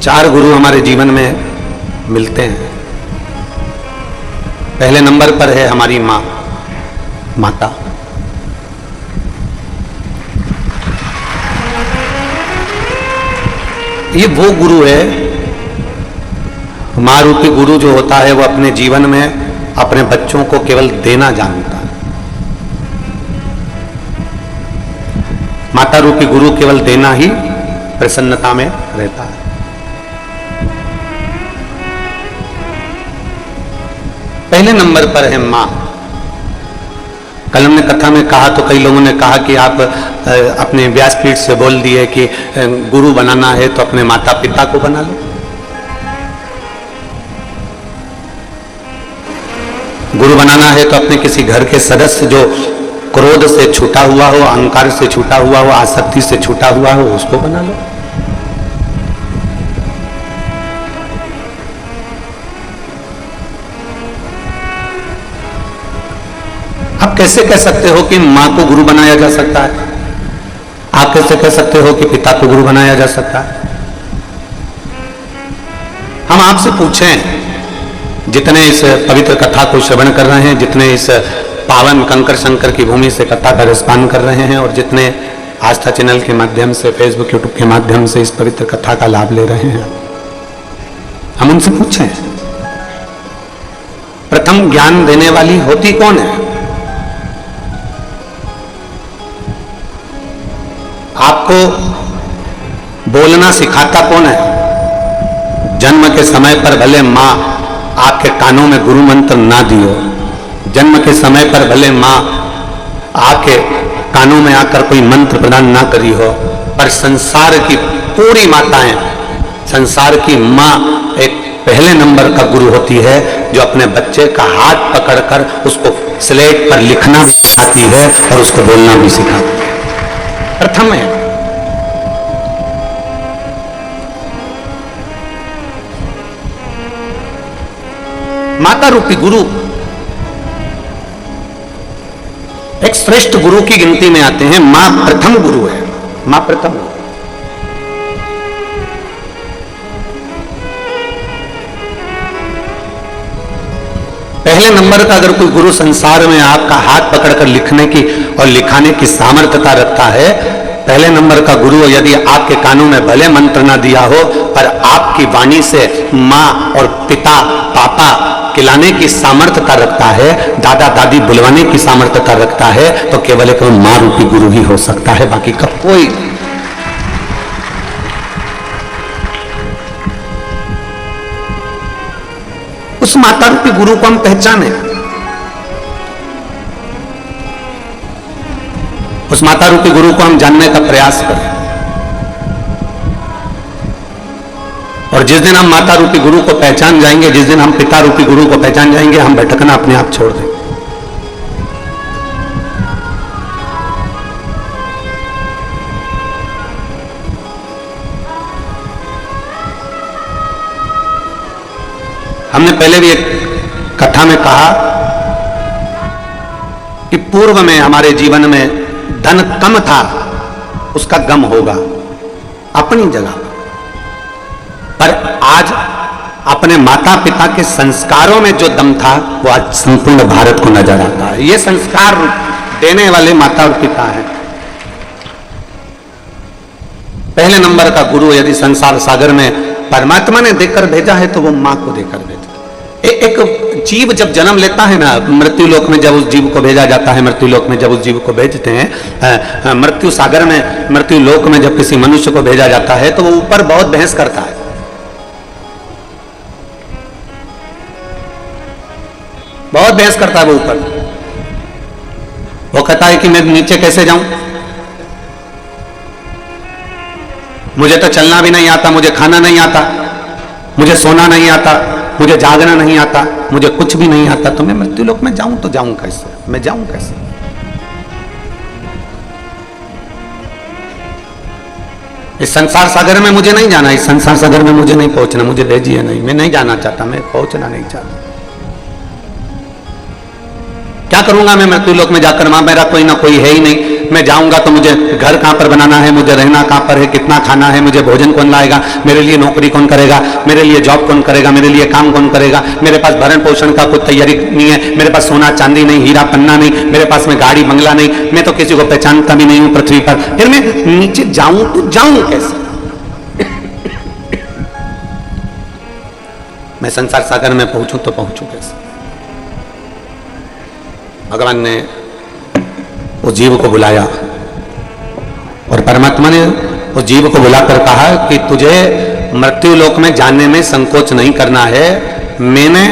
चार गुरु हमारे जीवन में मिलते हैं। पहले नंबर पर है हमारी माँ, माता। ये वो गुरु है, माँ रूपी गुरु जो होता है वो अपने जीवन में अपने बच्चों को केवल देना जानता है। माता रूपी गुरु केवल देना ही प्रसन्नता में रहता है। पहले नंबर पर है मां। कल हमने कथा में कहा तो कई लोगों ने कहा कि आप अपने व्यासपीठ से बोल दिए कि गुरु बनाना है तो अपने माता पिता को बना लो। गुरु बनाना है तो अपने किसी घर के सदस्य जो क्रोध से छूटा हुआ हो, अहंकार से छूटा हुआ हो, आसक्ति से छूटा हुआ हो, उसको बना लो। आप कैसे कह सकते हो कि मां को गुरु बनाया जा सकता है? आप कैसे कह सकते हो कि पिता को गुरु बनाया जा सकता है? हम आपसे पूछें, जितने इस पवित्र कथा को श्रवण कर रहे हैं, जितने इस पावन कंकर शंकर की भूमि से कथा का रसपान कर रहे हैं और जितने आस्था चैनल के माध्यम से, फेसबुक यूट्यूब के माध्यम से इस पवित्र कथा का लाभ ले रहे हैं, हम उनसे पूछें, प्रथम ज्ञान देने वाली होती कौन है? आपको बोलना सिखाता कौन है? जन्म के समय पर भले मां आपके कानों में गुरु मंत्र ना दियो, जन्म के समय पर भले मां आपके कानों में आकर कोई मंत्र प्रदान ना करी हो, पर संसार की पूरी माताएं, संसार की मां एक पहले नंबर का गुरु होती है, जो अपने बच्चे का हाथ पकड़कर उसको स्लेट पर लिखना भी सिखाती है और उसको बोलना भी सिखाती है। प्रथम है। माता रूपी गुरु एक श्रेष्ठ गुरु की गिनती में आते हैं। मां प्रथम गुरु है, मां प्रथम। पहले नंबर का अगर कोई गुरु संसार में आपका हाथ पकड़कर लिखने की और लिखाने की सामर्थ्यता रखता है, पहले नंबर का गुरु यदि आपके कानों में भले मंत्र ना दिया हो, पर आपकी वाणी से माँ और पिता पापा खिलाने की सामर्थ्यता रखता है, दादा दादी बुलवाने की सामर्थ्यता रखता है, तो केवल एक माँ रूपी गुरु ही हो सकता है, बाकी का कोई। उस माता रूपी गुरु को हम पहचाने, उस माता रूपी गुरु को हम जानने का प्रयास करें। और जिस दिन हम माता रूपी गुरु को पहचान जाएंगे, जिस दिन हम पिता रूपी गुरु को पहचान जाएंगे, हम भटकना अपने आप छोड़ देंगे। हमने पहले भी एक कथा में कहा कि पूर्व में हमारे जीवन में धन कम था, उसका गम होगा अपनी जगह, पर आज अपने माता पिता के संस्कारों में जो दम था वो आज संपूर्ण भारत को नजर आता है। ये संस्कार देने वाले माता और पिता हैं। पहले नंबर का गुरु यदि संसार सागर में परमात्मा ने देकर भेजा है तो वो मां को देकर भेजा। एक जीव जब जन्म लेता है ना, मृत्यु लोक में जब उस जीव को भेजा जाता है, मृत्यु लोक में जब उस जीव को भेजते हैं, मृत्यु सागर में, मृत्यु लोक में जब किसी मनुष्य को भेजा जाता है तो वो ऊपर बहुत बहस करता है। बहुत बहस करता है वो ऊपर। वो कहता है कि मैं नीचे कैसे जाऊं, मुझे तो चलना भी नहीं आता, मुझे खाना नहीं आता, मुझे सोना नहीं आता, मुझे जागना नहीं आता, मुझे कुछ भी नहीं आता, तो मैं मृत्यु लोक में जाऊं तो जाऊं कैसे, मैं जाऊं कैसे? इस संसार सागर में मुझे नहीं जाना, इस संसार सागर में मुझे नहीं पहुंचना, मुझे भेजिए नहीं, मैं नहीं जाना चाहता, मैं पहुंचना नहीं चाहता। क्या करूंगा मैं मृत्यु लोक में जाकर? वहां मेरा कोई ना कोई है ही नहीं। मैं जाऊंगा तो मुझे घर कहां पर बनाना है, मुझे रहना कहां पर है, कितना खाना है, मुझे भोजन कौन लाएगा, मेरे लिए नौकरी कौन करेगा, मेरे लिए जॉब कौन करेगा, मेरे लिए काम कौन करेगा, मेरे पास भरण पोषण का कोई तैयारी नहीं है, मेरे पास सोना चांदी नहीं, हीरा पन्ना नहीं, मेरे पास में गाड़ी बंगला नहीं, मैं तो किसी को पहचानता भी नहीं हूं पृथ्वी पर, फिर मैं नीचे जाऊं तो जाऊं कैसे? मैं संसार सागर में पहुंचूं तो पहुंचूं कैसे? भगवान ने उस जीव को बुलाया और परमात्मा ने उस जीव को बुलाकर कहा कि तुझे मृत्यु लोक में जाने में संकोच नहीं करना है। मैंने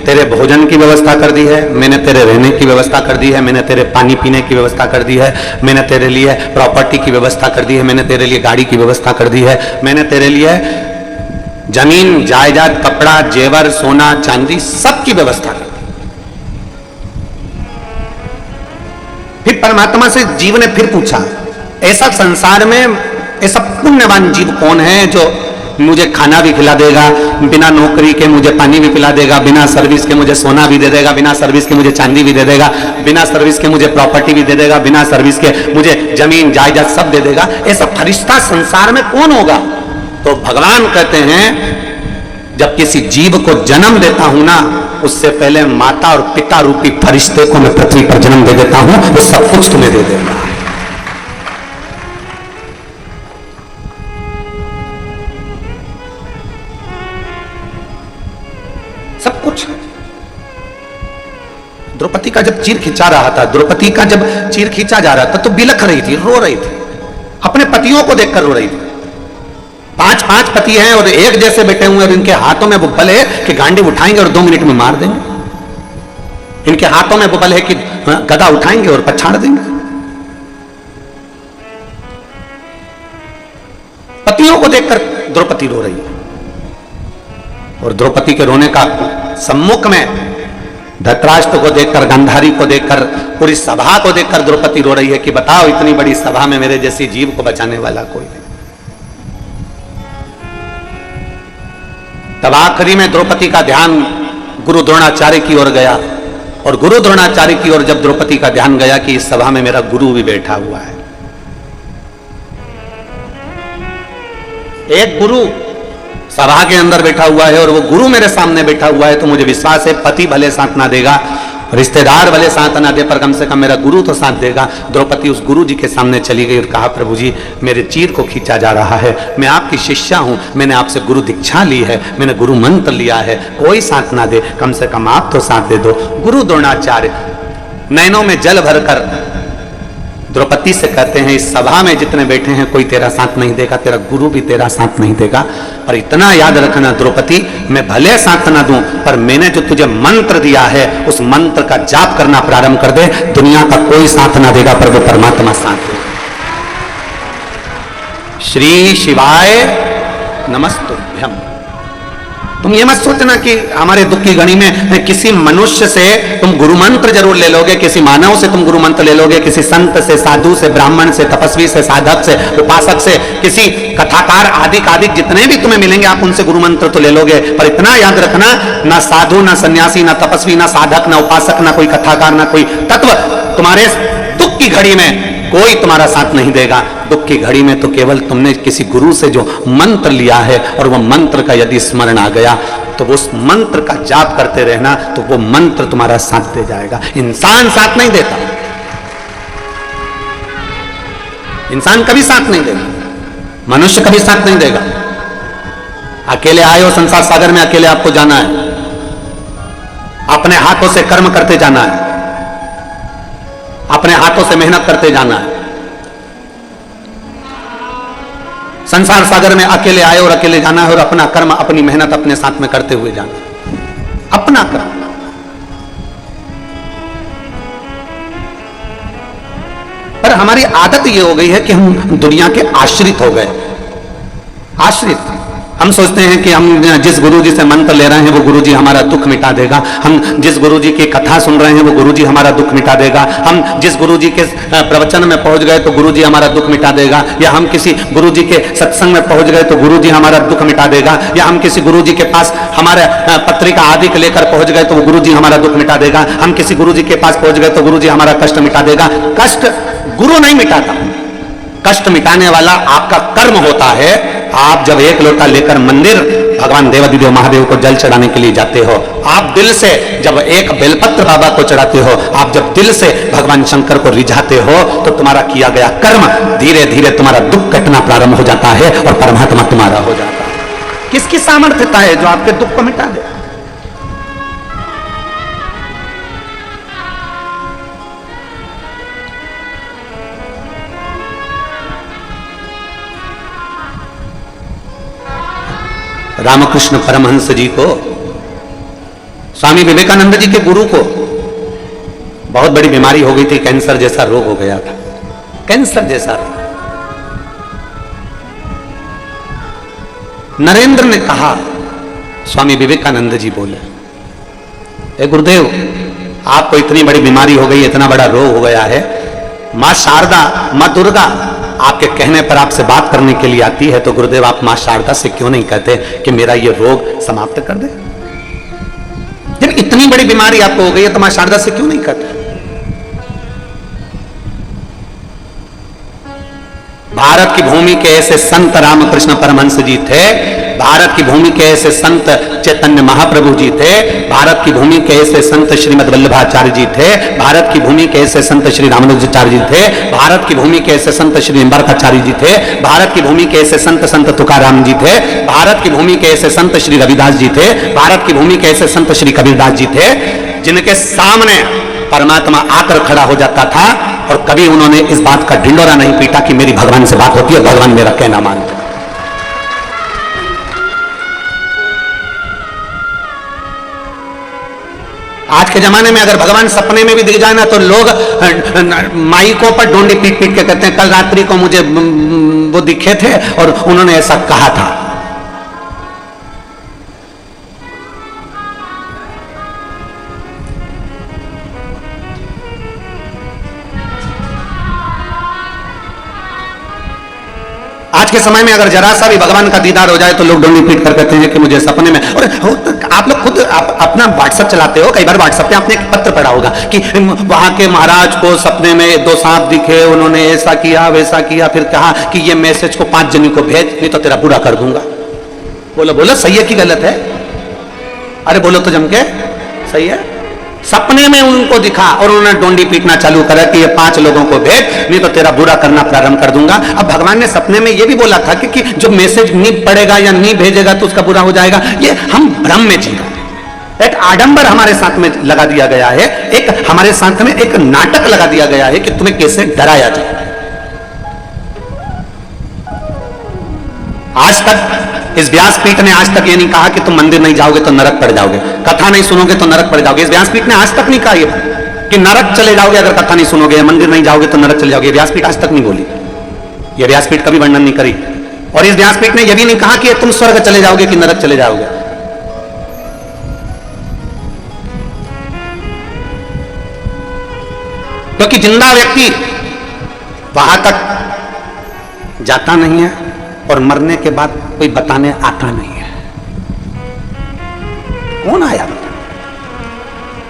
तेरे भोजन की व्यवस्था कर दी है, मैंने तेरे रहने की व्यवस्था कर दी है, मैंने तेरे पानी पीने की व्यवस्था कर दी है, मैंने तेरे लिए प्रॉपर्टी की व्यवस्था कर दी है, मैंने तेरे लिए गाड़ी की व्यवस्था कर दी है, मैंने तेरे लिए जमीन जायदाद कपड़ा जेवर सोना चांदी सब की व्यवस्था कर दी। फिर परमात्मा से जीव ने फिर पूछा, ऐसा संसार में ऐसा पुण्यवान जीव कौन है जो मुझे खाना भी खिला देगा, बिना नौकरी के मुझे पानी भी पिला देगा, बिना सर्विस के मुझे सोना भी दे देगा, बिना सर्विस के मुझे चांदी भी दे देगा, बिना सर्विस के मुझे प्रॉपर्टी भी दे देगा, बिना सर्विस के मुझे जमीन जायदाद सब दे देगा, ऐसा फरिश्ता संसार में कौन होगा? तो भगवान कहते हैं जब किसी जीव को जन्म देता हूं ना, उससे पहले माता और पिता रूपी फरिश्ते को मैं पृथ्वी पर जन्म दे देता हूं, वो सब कुछ तुम्हें दे देगा। सब कुछ। द्रौपदी का जब चीर खींचा रहा था, द्रौपदी का जब चीर खींचा जा रहा था तो बिलख रही थी, रो रही थी, अपने पतियों को देखकर रो रही थी। पांच पति हैं और एक जैसे बैठे हुए और इनके हाथों में वो बल है कि गांडी उठाएंगे और 2 मिनट में मार देंगे। इनके हाथों में वो बल है कि गदा उठाएंगे और पछाड़ देंगे। पतियों को देखकर द्रौपदी रो रही है और द्रौपदी के रोने का सम्मुख में धृतराष्ट्र को देखकर, गांधारी को देखकर, पूरी सभा को देखकर द्रौपदी रो रही है कि बताओ इतनी बड़ी सभा में मेरे जैसी जीव को बचाने वाला कोई नहीं। तब आखिरी में द्रौपदी का ध्यान गुरु द्रोणाचार्य की ओर गया और गुरु द्रोणाचार्य की ओर जब द्रौपदी का ध्यान गया कि इस सभा में मेरा गुरु भी बैठा हुआ है, एक गुरु सभा के अंदर बैठा हुआ है और वो गुरु मेरे सामने बैठा हुआ है, तो मुझे विश्वास है पति भले साथ ना देगा, रिश्तेदार भले साथ ना दे, पर कम से कम मेरा गुरु तो साथ देगा। द्रौपदी उस गुरु जी के सामने चली गई और कहा, प्रभु जी मेरे चीर को खींचा जा रहा है, मैं आपकी शिष्या हूं, मैंने आपसे गुरु दीक्षा ली है, मैंने गुरु मंत्र लिया है, कोई साथ ना दे, कम से कम आप तो साथ दे दो। गुरु द्रोणाचार्य नैनों में जल भरकर द्रौपदी से कहते हैं, इस सभा में जितने बैठे हैं कोई तेरा साथ नहीं देगा, तेरा गुरु भी तेरा साथ नहीं देगा, पर इतना याद रखना द्रौपदी, मैं भले साथ ना दूं पर मैंने जो तुझे मंत्र दिया है उस मंत्र का जाप करना प्रारंभ कर दे, दुनिया का कोई साथ ना देगा पर वो परमात्मा साथ देगा। श्री शिवाय नमस्तुभ्यम। तुम ये मत सोचना कि हमारे दुख की घड़ी में किसी मनुष्य से तुम गुरु मंत्र जरूर ले लोगे, किसी मानव से तुम गुरु मंत्र ले लोगे, किसी संत से, साधु से, ब्राह्मण से, तपस्वी से, साधक से, उपासक से, किसी कथाकार आदि जितने भी तुम्हें मिलेंगे आप उनसे गुरु मंत्र तो ले लोगे, पर इतना याद रखना, ना साधु, ना सन्यासी, ना तपस्वी, ना साधक, ना उपासक, ना कोई कथाकार, ना कोई तत्व तुम्हारे दुख की घड़ी में कोई तुम्हारा साथ नहीं देगा। दुख की घड़ी में तो केवल तुमने किसी गुरु से जो मंत्र लिया है और वह मंत्र का यदि स्मरण आ गया तो उस मंत्र का जाप करते रहना, तो वो मंत्र तुम्हारा साथ दे जाएगा। इंसान साथ नहीं देता, इंसान कभी साथ नहीं देगा, मनुष्य कभी साथ नहीं देगा। अकेले आए हो संसार सागर में, अकेले आपको जाना है, अपने हाथों से कर्म करते जाना है, अपने हाथों से मेहनत करते जाना है। संसार सागर में अकेले आए और अकेले जाना है और अपना कर्म, अपनी मेहनत अपने साथ में करते हुए जाना, अपना कर्म। पर हमारी आदत ये हो गई है कि हम दुनिया के आश्रित हो गए, आश्रित। हम सोचते हैं कि हम जिस गुरुजी से मंत्र ले रहे हैं वो गुरुजी हमारा दुख मिटा देगा, हम जिस गुरुजी की कथा सुन रहे हैं वो गुरुजी हमारा दुख मिटा देगा, हम जिस गुरुजी के प्रवचन में पहुंच गए तो गुरुजी हमारा दुख मिटा देगा, या हम किसी गुरुजी के सत्संग में पहुंच गए तो गुरुजी हमारा दुख मिटा देगा, या हम किसी गुरुजी के पास हमारे पत्रिका आदि के लेकर पहुंच गए तो वो गुरुजी हमारा दुख मिटा देगा, हम किसी गुरुजी के पास पहुंच गए तो गुरुजी हमारा कष्ट मिटा देगा। कष्ट गुरु नहीं मिटाता, कष्ट मिटाने वाला आपका कर्म होता है। आप जब एक लोटा लेकर मंदिर भगवान देवाधिदेव महादेव को जल चढ़ाने के लिए जाते हो, आप दिल से जब एक बेलपत्र बाबा को चढ़ाते हो, आप जब दिल से भगवान शंकर को रिझाते हो, तो तुम्हारा किया गया कर्म धीरे धीरे तुम्हारा दुख कटना प्रारंभ हो जाता है और परमात्मा तुम्हारा हो जाता है। किसकी सामर्थ्यता है जो आपके दुख को मिटा दे? रामकृष्ण परमहंस जी को, स्वामी विवेकानंद जी के गुरु को बहुत बड़ी बीमारी हो गई थी, कैंसर जैसा रोग हो गया था, कैंसर जैसा रोग। नरेंद्र ने कहा, स्वामी विवेकानंद जी बोले, ए गुरुदेव, आपको इतनी बड़ी बीमारी हो गई, इतना बड़ा रोग हो गया है, मां शारदा, मां दुर्गा आपके कहने पर आपसे बात करने के लिए आती है, तो गुरुदेव आप मां शारदा से क्यों नहीं कहते कि मेरा ये रोग समाप्त कर दे? जब इतनी बड़ी बीमारी आपको हो गई है तो मां शारदा से क्यों नहीं कहते? भारत की भूमि के ऐसे संत रामकृष्ण परमहंस जी थे, भारत की भूमि के ऐसे संत चैतन्य महाप्रभु जी थे, भारत की भूमि के ऐसे संत श्रीमद वल्लभाचार्य जी थे, भारत की भूमि के ऐसे संत श्री रामानुजाचार्य जी थे, भारत की भूमि के ऐसे संत श्री निम्बार्काचार्य जी थे, भारत की भूमि के ऐसे संत तुकाराम जी थे, भारत की भूमि के ऐसे संत श्री रविदास जी थे, भारत की भूमि के ऐसे संत श्री कबीरदास जी थे, जिनके सामने परमात्मा आकर खड़ा हो जाता था और कभी उन्होंने इस बात का ढिंडोरा नहीं पीटा कि मेरी भगवान से बात होती है, भगवान मेरा कहना मानते। आज के जमाने में अगर भगवान सपने में भी दिख जाए ना, तो लोग माइकों पर डोंडी पीट पीट के कहते हैं, कल रात्रि को मुझे वो दिखे थे और उन्होंने ऐसा कहा था। आज के समय में अगर जरा सा भी भगवान का दीदार हो जाए तो लोग डोंडी पीट कर कहते हैं कि मुझे सपने में। और आप लोग खुद अपना व्हाट्सएप चलाते हो, कई बार व्हाट्सएप पे आपने एक पत्र पढ़ा होगा कि वहां के महाराज को सपने में 2 सांप दिखे, उन्होंने ऐसा किया वैसा किया, फिर कहा कि ये मैसेज को 5 जन को भेज, नहीं तो तेरा बुरा कर दूंगा। बोलो बोलो, सही है कि गलत है? अरे बोलो तो जम के, सही है। सपने में उनको दिखा और उन्होंने डोंडी पीटना चालू करा कि ये 5 लोगों को भेज, नहीं तो तेरा बुरा करना प्रारंभ कर दूंगा। अब भगवान ने सपने में ये भी बोला था कि जो मैसेज नहीं पढ़ेगा या नहीं भेजेगा तो उसका बुरा हो जाएगा। ये हम भ्रम में जी रहे हैं। एक आडंबर हमारे साथ में लगा दिया गया है, एक हमारे साथ में एक नाटक लगा दिया गया है कि तुम्हें कैसे डराया जाए। आज तक इस व्यासपीठ ने आज तक ये नहीं कहा कि तुम मंदिर नहीं जाओगे तो नरक पड़ जाओगे, कथा नहीं सुनोगे तो नरक पड़ जाओगे। इस व्यासपीठ ने आज तक नहीं कहा ये कि नरक चले जाओगे अगर कथा नहीं सुनोगे, या मंदिर नहीं जाओगे तो नरक चले जाओगे। व्यासपीठ आज तक नहीं बोली, ये व्यासपीठ कभी वर्णन नहीं करी। और इस व्यासपीठ ने यह भी नहीं कहा कि तुम स्वर्ग चले जाओगे कि नरक चले जाओगे। क्योंकि जिंदा व्यक्ति वहां तक जाता नहीं है और मरने के बाद कोई बताने आता नहीं है। कौन आया?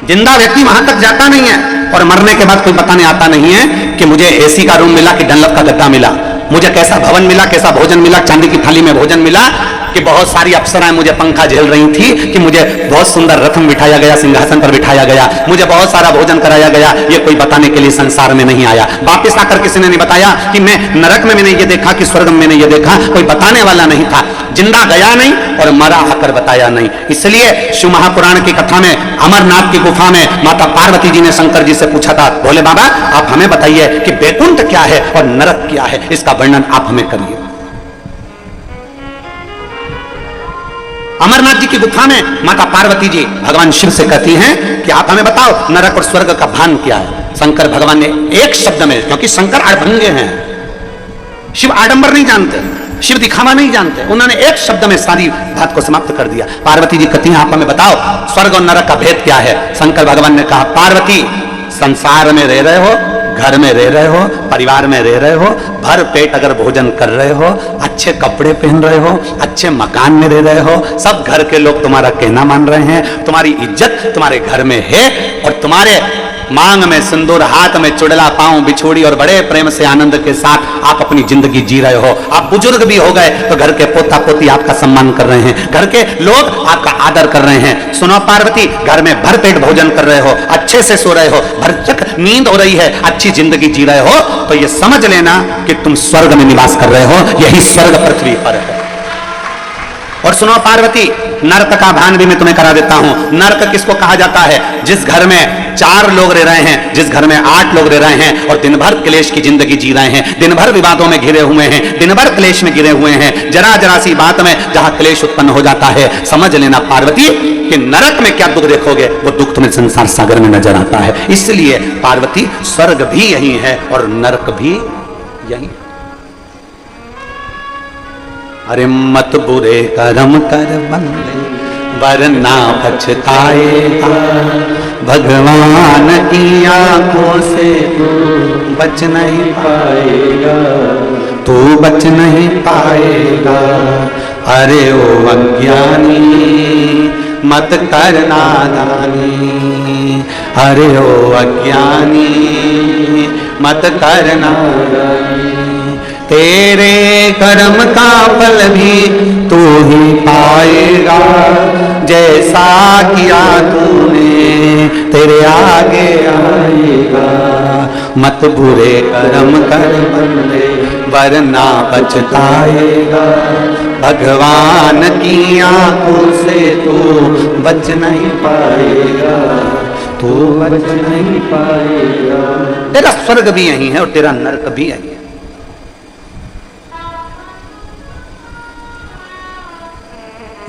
जिंदा व्यक्ति वहां तक जाता नहीं है और मरने के बाद कोई बताने आता नहीं है कि मुझे एसी का रूम मिला कि डनलप का गद्दा मिला, मुझे कैसा भवन मिला, कैसा भोजन मिला, चांदी की थाली में भोजन मिला, कि बहुत सारी अप्सराएं मुझे पंखा झेल रही थी, कि मुझे बहुत सुंदर रथ में बिठाया गया, सिंहासन पर बिठाया गया, मुझे बहुत सारा भोजन कराया गया। ये कोई बताने के लिए संसार में नहीं आया। वापिस आकर किसी ने नहीं बताया कि मैं नरक में मैंने ये देखा कि स्वर्ग में मैंने ये देखा, कोई बताने वाला नहीं था। जिंदा गया नहीं और मरा आकर बताया नहीं। इसलिए शिव महापुराण की कथा में अमरनाथ की गुफा में माता पार्वती जी ने शंकर जी से पूछा था, भोले बाबा आप हमें बताइए कि बैकुंठ क्या है और नरक क्या है, इसका वर्णन आप हमें करिए। अमरनाथ जी की गुफा में माता पार्वती जी भगवान शिव से कहती हैं कि आप हमें बताओ नरक और स्वर्ग का भान क्या है। शंकर भगवान ने एक शब्द में, क्योंकि शंकर आडंबंगे हैं, शिव आडंबर नहीं जानते, शिव दिखावा नहीं जानते, उन्होंने एक शब्द में सारी बात को समाप्त कर दिया। पार्वती जी कहती हैं आप हमें बताओ स्वर्ग और नरक का भेद क्या है। शंकर भगवान ने कहा पार्वती संसार में रह रहे हो, घर में रह रहे हो, परिवार में रह रहे हो, भर पेट अगर भोजन कर रहे हो, अच्छे कपड़े पहन रहे हो, अच्छे मकान में रह रहे हो, सब घर के लोग तुम्हारा कहना मान रहे हैं, तुम्हारी इज्जत तुम्हारे घर में है, और तुम्हारे मांग में सिंदूर, हाथ में चुड़ला, पांव बिछोड़ी, और बड़े प्रेम से आनंद के साथ आप अपनी जिंदगी जी रहे हो। आप बुजुर्ग भी हो गए तो घर के पोता पोती आपका सम्मान कर रहे हैं, घर के लोग आपका आदर कर रहे हैं। सुनो पार्वती, घर में भरपेट भोजन कर रहे हो, अच्छे से सो रहे हो, भरचक नींद हो रही है, अच्छी जिंदगी जी रहे हो, तो ये समझ लेना कि तुम स्वर्ग में निवास कर रहे हो, यही स्वर्ग पृथ्वी पर है। और सुनो पार्वती, नरक का भान भी मैं तुम्हें करा देता हूं। नरक किसको कहा जाता है? जिस घर में 4 लोग रह रहे हैं, जिस घर में 8 लोग रह रहे हैं और दिन भर क्लेश की जिंदगी जी रहे हैं, दिन भर विवादों में घिरे हुए हैं, दिन भर क्लेश में घिरे हुए हैं, जरा जरा सी बात में जहां क्लेश उत्पन्न हो जाता है, समझ लेना पार्वती कि नरक में क्या दुख देखोगे, वो दुख तुम्हें संसार सागर में नजर आता है। इसलिए पार्वती, स्वर्ग भी यही है और नरक भी यही। अरे मत बुरे कर्म कर बंदे, वरना पछताएगा, भगवान की आंखों से तू बच नहीं पाएगा, तू बच नहीं पाएगा। अरे ओ अज्ञानी मत कर नादानी, अरे ओ अज्ञानी मत कर नादानी, तेरे कर्म का फल भी तू ही पाएगा, जैसा किया तूने तेरे आगे आएगा। मत बुरे कर्म कर बंदे, वरना पछताएगा, भगवान की आंखों से तू बच नहीं पाएगा, तू बच नहीं पाएगा। तेरा स्वर्ग भी यही है और तेरा नरक भी यही है।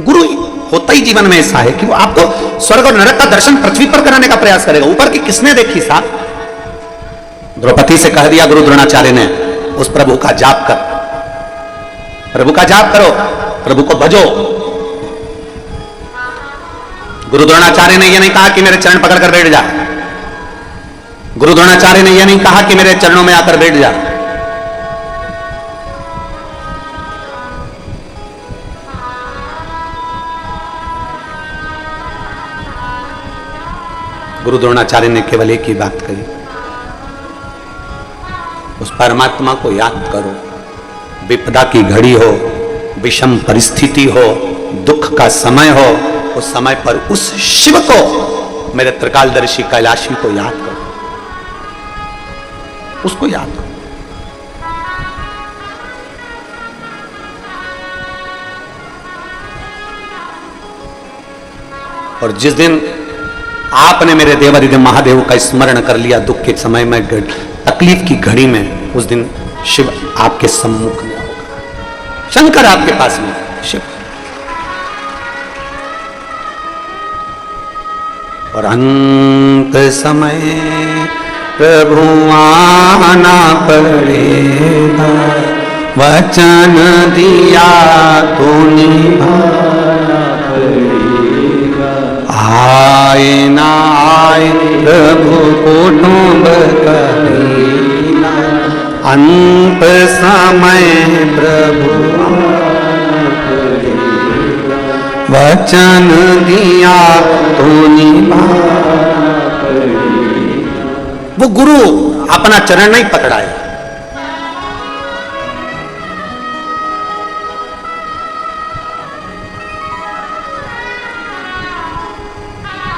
गुरु होता ही जीवन में ऐसा है कि वो आपको स्वर्ग और नरक का दर्शन पृथ्वी पर कराने का प्रयास करेगा। ऊपर की किसने देखी साहब? द्रौपदी से कह दिया गुरु द्रोणाचार्य ने, उस प्रभु का जाप कर, प्रभु का जाप करो, प्रभु को भजो। गुरु द्रोणाचार्य ने यह नहीं कहा कि मेरे चरण पकड़कर बैठ जा, गुरु द्रोणाचार्य ने यह नहीं कहा कि मेरे चरणों में आकर बैठ जा। गुरु द्रोणाचार्य ने केवल एक ही बात कही, उस परमात्मा को याद करो। विपदा की घड़ी हो, विषम परिस्थिति हो, दुख का समय हो, उस समय पर उस शिव को, मेरे त्रिकालदर्शी कैलाशी को याद करो, उसको याद करो। और जिस दिन आपने मेरे देवादिदेव महादेव का स्मरण कर लिया दुख के समय में, तकलीफ की घड़ी में, उस दिन शिव आपके सम्मुख में होगा, शंकर आपके पास में, शिव। और अंत समय प्रभु आना पड़ेगा, वचन दिया तो निभाना पड़ेगा। आए ना आए प्रभु कुटुंब कबीना, अंत समय प्रभु आना पड़ेगा, वचन दिया तो निभाना पड़ेगा। वो गुरु अपना चरण नहीं पकड़ाया,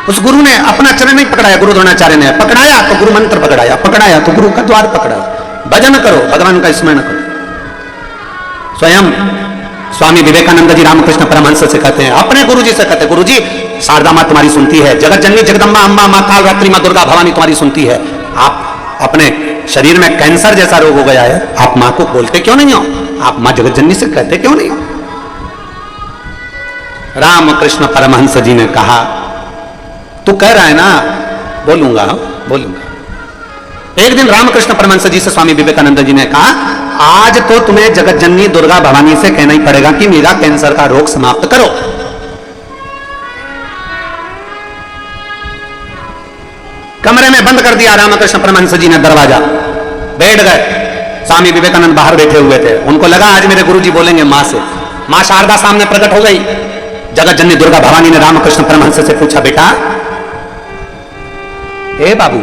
उस गुरु ने अपना चरण नहीं पकड़ाया, गुरु द्रोणाचार्य ने पकड़ाया तो गुरु मंत्र पकड़ाया, पकड़ाया तो गुरु का द्वार पकड़ा। भजन करो, भगवान का स्मरण करो। स्वयं स्वामी विवेकानंद जी रामकृष्ण परमहंस से कहते हैं, अपने गुरु जी से कहते हैं, गुरु जी शारदा मां तुम्हारी सुनती है, जगत जननी जगदम्बा अम्बा मां काल रात्रि मां दुर्गा भवानी तुम्हारी सुनती है। आप अपने शरीर में कैंसर जैसा रोग हो गया है, आप मां को बोलते क्यों नहीं हो? आप मां जगत जननी से कहते क्यों नहीं हो? रामकृष्ण परमहंस जी ने कहा, तू कह रहा है ना, बोलूंगा बोलूंगा। एक दिन रामकृष्ण परमहंस जी से स्वामी विवेकानंद जी ने कहा, आज तो तुम्हें जगत जननी दुर्गा भवानी से कहना ही पड़ेगा कि मेरा कैंसर का रोग समाप्त करो। कमरे में बंद कर दिया रामकृष्ण परमहंस जी ने दरवाजा, बैठ गए। स्वामी विवेकानंद बाहर बैठे हुए थे, उनको लगा आज मेरे गुरुजी बोलेंगे मां से। मां शारदा सामने प्रकट हो गई। जगत जननी दुर्गा भवानी ने रामकृष्ण परमहंस से पूछा, बेटा ए बाबू,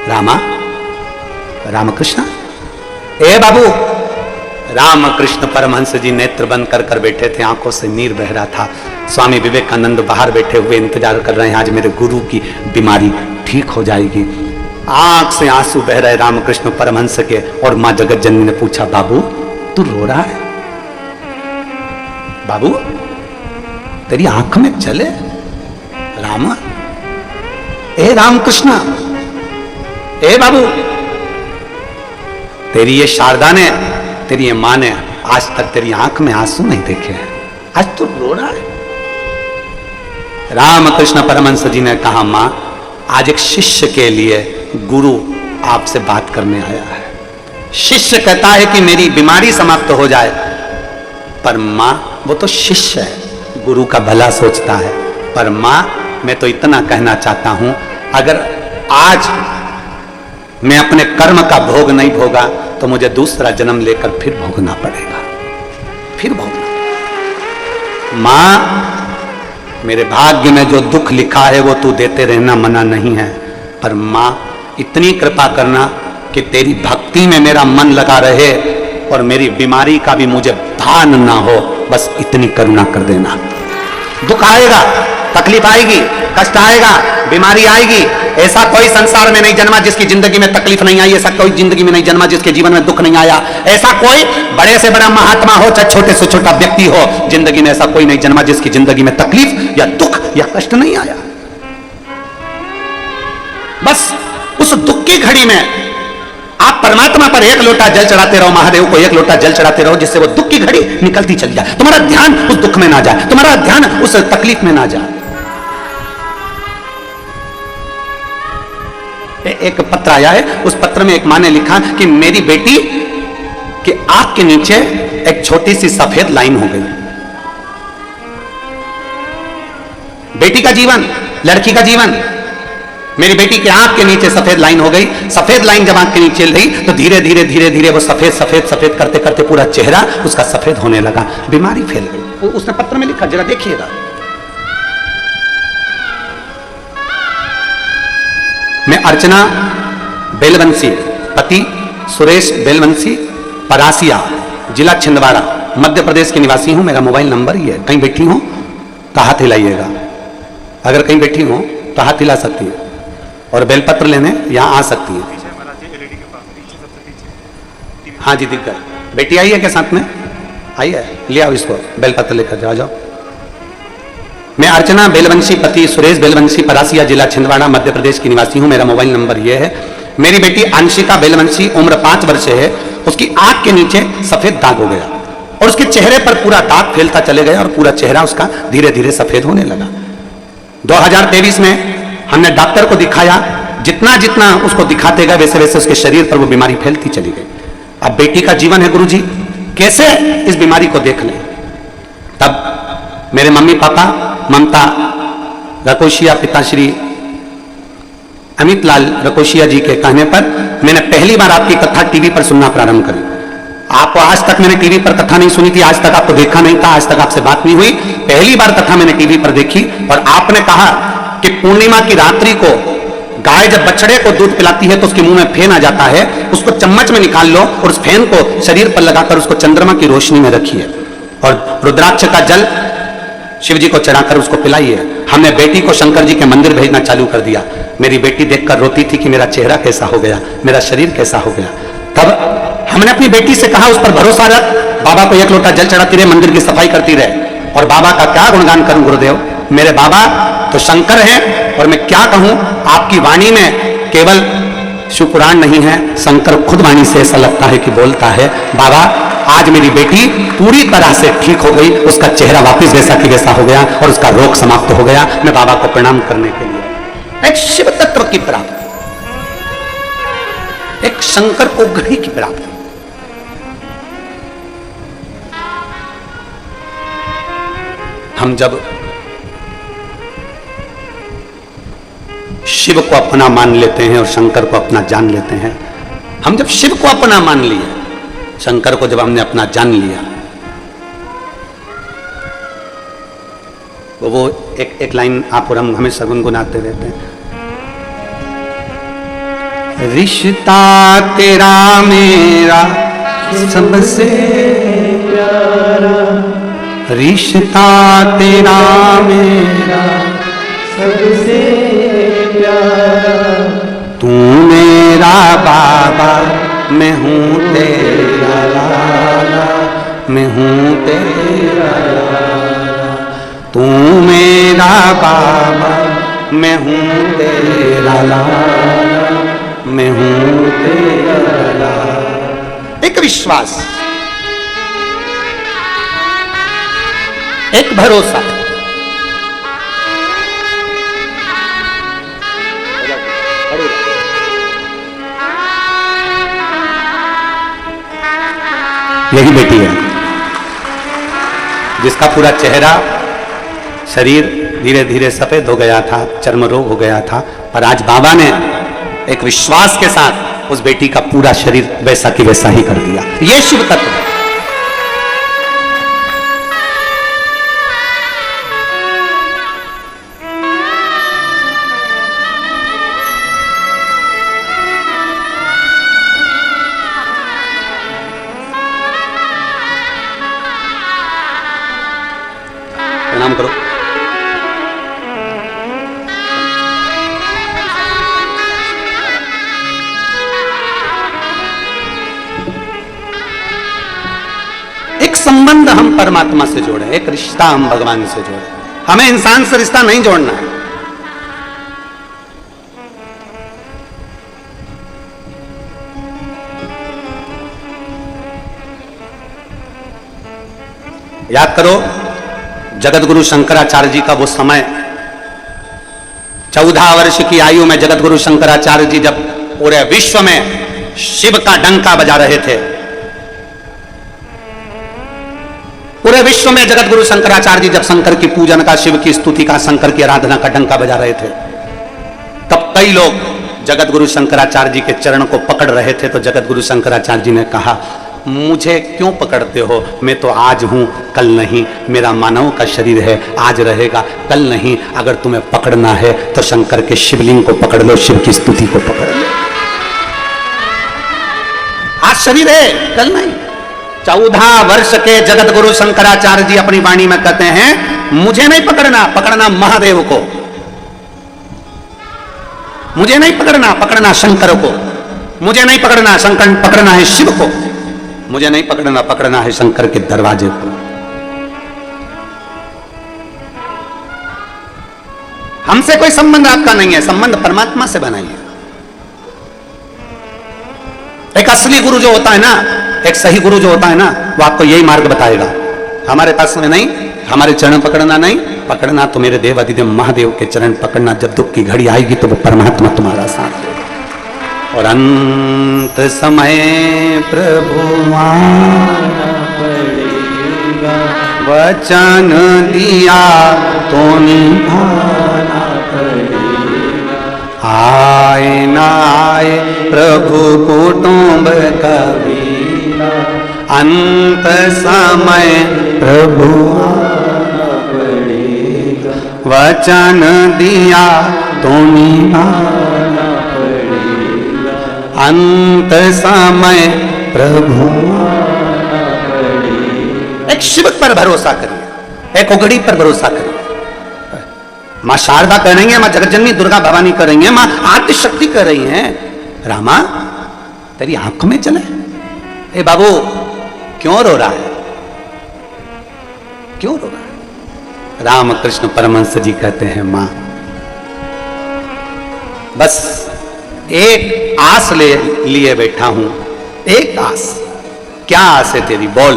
रामा, रामकृष्ण, ए बाबू। रामकृष्ण परमहंस जी नेत्र बंद कर बैठे थे, आंखों से नीर बह रहा था। स्वामी विवेकानंद बाहर बैठे हुए इंतजार कर रहे हैं, आज मेरे गुरु की बीमारी ठीक हो जाएगी। आंख से आंसू बह रहे रामकृष्ण परमहंस के। और मां जगत जननी ने पूछा, बाबू तू रो रहा है? बाबू तेरी आंख में जले? राम, ए रामकृष्ण, ए बाबू, तेरी ये शारदा ने, तेरी ये मां ने आज तक तेरी आंख में आंसू नहीं देखे हैं, आज तू रो रहा है? रामकृष्ण परमहंस जी ने कहा, मां आज एक शिष्य के लिए गुरु आपसे बात करने आया है। शिष्य कहता है कि मेरी बीमारी समाप्त हो जाए, पर मां वो तो शिष्य है, गुरु का भला सोचता है। पर मां मैं तो इतना कहना चाहता हूं, अगर आज मैं अपने कर्म का भोग नहीं भोगा तो मुझे दूसरा जन्म लेकर फिर भोगना पड़ेगा, फिर भोगना। मां मेरे भाग्य में जो दुख लिखा है वो तू देते रहना मना नहीं है, पर मां इतनी कृपा करना कि तेरी भक्ति में मेरा मन लगा रहे और मेरी बीमारी का भी मुझे भान ना हो, बस इतनी करुणा कर देना। दुख आएगा, तकलीफ आएगी, कष्ट आएगा, बीमारी आएगी, ऐसा कोई संसार में नहीं जन्मा जिसकी जिंदगी में तकलीफ नहीं आई, ऐसा कोई जिंदगी में नहीं जन्मा जिसके जीवन में दुख नहीं आया, ऐसा कोई बड़े से बड़ा महात्मा हो चाहे छोटे से छोटा व्यक्ति हो, जिंदगी में ऐसा कोई नहीं जन्मा जिसकी जिंदगी में तकलीफ या दुख या कष्ट नहीं आया। बस उस दुख की घड़ी में आप परमात्मा पर एक लोटा जल चढ़ाते रहो, महादेव को एक लोटा जल चढ़ाते रहो, जिससे वो दुख की घड़ी निकलती चली जाए। तुम्हारा ध्यान उस दुख में ना जाए, तुम्हारा ध्यान उस तकलीफ में ना जाए। एक पत्र आया है, उस पत्र में एक मां ने लिखा कि मेरी बेटी की आंख के नीचे एक छोटी सी सफेद लाइन हो गई। बेटी का जीवन, लड़की का जीवन, मेरी बेटी की आंख के नीचे सफेद लाइन हो गई। सफेद लाइन जब आंख के नीचे रही तो धीरे धीरे धीरे धीरे वो सफेद सफेद सफेद करते करते पूरा चेहरा उसका सफेद होने लगा, बीमारी फैल गई। उसने पत्र में लिखा, जरा देखिएगा। मैं अर्चना बेलवंशी, पति सुरेश बेलवंशी, परासिया, जिला छिंदवाड़ा, मध्य प्रदेश की निवासी हूं। मेरा मोबाइल नंबर ही है, कहीं बैठी हो तो हाथ हिलाइएगा, अगर कहीं बैठी हो तो हाथ हिला सकती है और बेलपत्र लेने यहां आ सकती है। हाँ जी, दिख गया। बेटी आई है क्या साथ में? आई है, ले आओ इसको, बेलपत्र लेकर जाओ। जाओ। मैं अर्चना बेलवंशी, पति सुरेश बेलवंशी, परासिया, जिला छिंदवाड़ा, मध्य प्रदेश की निवासी हूं। मेरा मोबाइल नंबर यह है। मेरी बेटी अंशिका बेलवंशी, उम्र 5 वर्ष है। उसकी आंख के नीचे सफेद दाग हो गया और उसके चेहरे पर पूरा दाग फैलता चले गया और पूरा चेहरा उसका धीरे धीरे सफेद होने लगा। 2023 में हमने डॉक्टर को दिखाया, जितना जितना उसको दिखाते गए वैसे वैसे उसके शरीर पर वो बीमारी फैलती चली गई। अब बेटी का जीवन है, गुरुजी कैसे इस बीमारी को देख लें। तब मेरे मम्मी पापा, ममता रकोशिया, पिताश्री अमित लाल रकोशिया जी के कहने पर मैंने पहली बार आपकी कथा टीवी पर सुनना प्रारंभ करी। आपको आज तक मैंने टीवी पर कथा नहीं सुनी थी, आज तक आपको देखा नहीं था, आज तक आपसे बात नहीं हुई। पहली बार कथा मैंने टीवी पर देखी और आपने कहा कि पूर्णिमा की रात्रि को गाय जब बछड़े को दूध पिलाती है तो उसके मुंह में फेन आ जाता है, उसको चम्मच में निकाल लो और उस फेन को शरीर पर लगाकर उसको चंद्रमा की रोशनी में रखिए और रुद्राक्ष का जल शिव जी को चढ़ाकर उसको पिलाइए। हमने बेटी को शंकर जी के मंदिर भेजना चालू कर दिया। मेरी बेटी देखकर रोती थी कि मेरा चेहरा कैसा हो गया, मेरा शरीर कैसा हो गया। तब हमने अपनी बेटी से कहा, उस पर भरोसा रख, बाबा को एक लोटा जल चढ़ाती रहे, मंदिर की सफाई करती रहे। और बाबा का क्या गुणगान करूं गुरुदेव, मेरे बाबा तो शंकर हैं और मैं क्या कहूं, आपकी वाणी में केवल शिव पुराण नहीं है, शंकर खुद वाणी से ऐसा लगता है कि बोलता है। बाबा आज मेरी बेटी पूरी तरह से ठीक हो गई, उसका चेहरा वापस वैसा की वैसा हो गया और उसका रोग समाप्त हो गया। मैं बाबा को प्रणाम करने के लिए एक शिव तत्व की प्राप्ति, एक शंकर को घड़ी की प्राप्ति। हम जब शिव को अपना मान लेते हैं और शंकर को अपना जान लेते हैं। हम जब शिव को अपना मान लिए, शंकर को जब हमने अपना जान लिया, वो एक लाइन आप और हम हमेशा गुनगुनाते रहते हैं, रिश्ता तेरा मेरा सबसे प्यारा, रिश्ता तेरा मेरा सबसे प्यारा, तू मेरा बाबा मैं हूँ तेरा लाला, मैं हूँ तेरा लाला, तू मेरा बाबा मैं हूँ तेरा लाला, मैं हूँ तेरा लाला। एक विश्वास, एक भरोसा, यही बेटी है जिसका पूरा चेहरा शरीर धीरे धीरे सफेद हो गया था, चर्म रोग हो गया था, पर आज बाबा ने एक विश्वास के साथ उस बेटी का पूरा शरीर वैसा की वैसा ही कर दिया। ये शिव तत्व है। प्रणाम करो। एक संबंध हम परमात्मा से जोड़े, एक रिश्ता हम भगवान से जोड़े। हमें इंसान से रिश्ता नहीं जोड़ना है। याद करो जगत गुरु शंकराचार्य जी का वो समय, 14 वर्ष की आयु में जगत गुरु शंकराचार्य जी जब पूरे विश्व में शिव का डंका बजा रहे थे, पूरे विश्व में जगत गुरु शंकराचार्य जी जब शंकर की पूजन का, शिव की स्तुति का, शंकर की आराधना का डंका बजा रहे थे, तब कई लोग जगत गुरु शंकराचार्य जी के चरण को पकड़ रहे थे। तो जगत गुरु शंकराचार्य जी ने कहा, मुझे क्यों पकड़ते हो, मैं तो आज हूं कल नहीं, मेरा मानव का शरीर है, आज रहेगा कल नहीं। अगर तुम्हें पकड़ना है तो शंकर के शिवलिंग को पकड़ लो, शिव की स्तुति को पकड़ लो। आज शरीर है, कल नहीं। 14 वर्ष के जगत गुरु शंकराचार्य जी अपनी वाणी में कहते हैं, मुझे नहीं पकड़ना, पकड़ना महादेव को, मुझे नहीं पकड़ना, पकड़ना शंकर को, मुझे नहीं पकड़ना, शंकर पकड़ना है शिव को, मुझे नहीं पकड़ना, पकड़ना है शंकर के दरवाजे को। हमसे कोई संबंध आपका नहीं है, संबंध परमात्मा से बनाइए। एक असली गुरु जो होता है ना, एक सही गुरु जो होता है ना, वो आपको यही मार्ग बताएगा। हमारे पास में नहीं, हमारे चरण पकड़ना नहीं, पकड़ना तो मेरे देव अधिदेव महादेव के चरण पकड़ना। जब दुख की घड़ी आएगी तो वो परमात्मा तुम्हारा साथ देगा। और अंत समय प्रभु आना पड़ेगा, वचन दिया तो निभाना पड़ेगा। आए ना आए प्रभु कुटुंब कबीरा, अंत समय प्रभु आना पड़ेगा, वचन दिया तो निभाना पड़ेगा। अंत समय प्रभु आना पड़ेगा। एक शिव पर भरोसा करिए, एक उगड़ी पर भरोसा करिए। मां शारदा कह रही है, मां जगतजननी दुर्गा भवानी कह रही है, मां आद्य शक्ति कह रही है, रामा तेरी आंखों में चले। ए बाबू क्यों रो रहा है, क्यों रो रहा है? रामकृष्ण परमहंस जी कहते हैं, मां बस एक आस ले लिए बैठा हूं, एक आस। क्या आस है तेरी, बोल।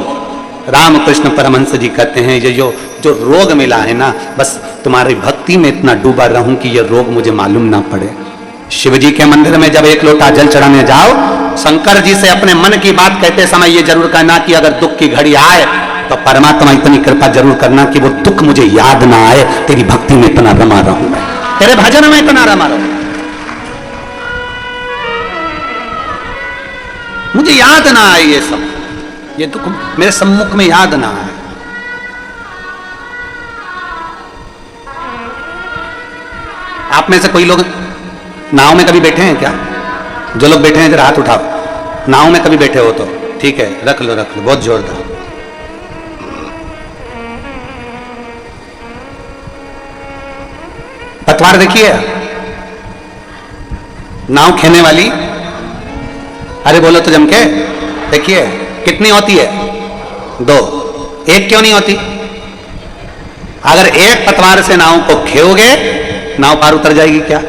रामकृष्ण परमहंस जी कहते हैं, ये जो रोग मिला है ना, बस तुम्हारी भक्ति में इतना डूबा रहूं कि ये रोग मुझे मालूम ना पड़े। शिव जी के मंदिर में जब एक लोटा जल चढ़ाने जाओ, शंकर जी से अपने मन की बात कहते समय ये जरूर कहना कि अगर दुख की घड़ी आए तो परमात्मा इतनी कृपा जरूर करना कि वो दुख मुझे याद ना आए, तेरी भक्ति में इतना रमा रहूं, मैं तेरे भजन में इतना रमा रहूं। मुझे याद ना आए ये सब, ये दुख मेरे सम्मुख में याद ना आए। आप में से कोई लोग नाव में कभी बैठे हैं क्या? जो लोग बैठे हैं जरा हाथ उठाओ। नाव में कभी बैठे हो तो ठीक है, रख लो बहुत जोरदार। पतवार देखिए, नाव खेने वाली, अरे बोलो तो जम के, देखिए कितनी होती है? 2। एक क्यों नहीं होती? अगर एक पतवार से नाव को खेओगे, नाव पार उतर जाएगी क्या?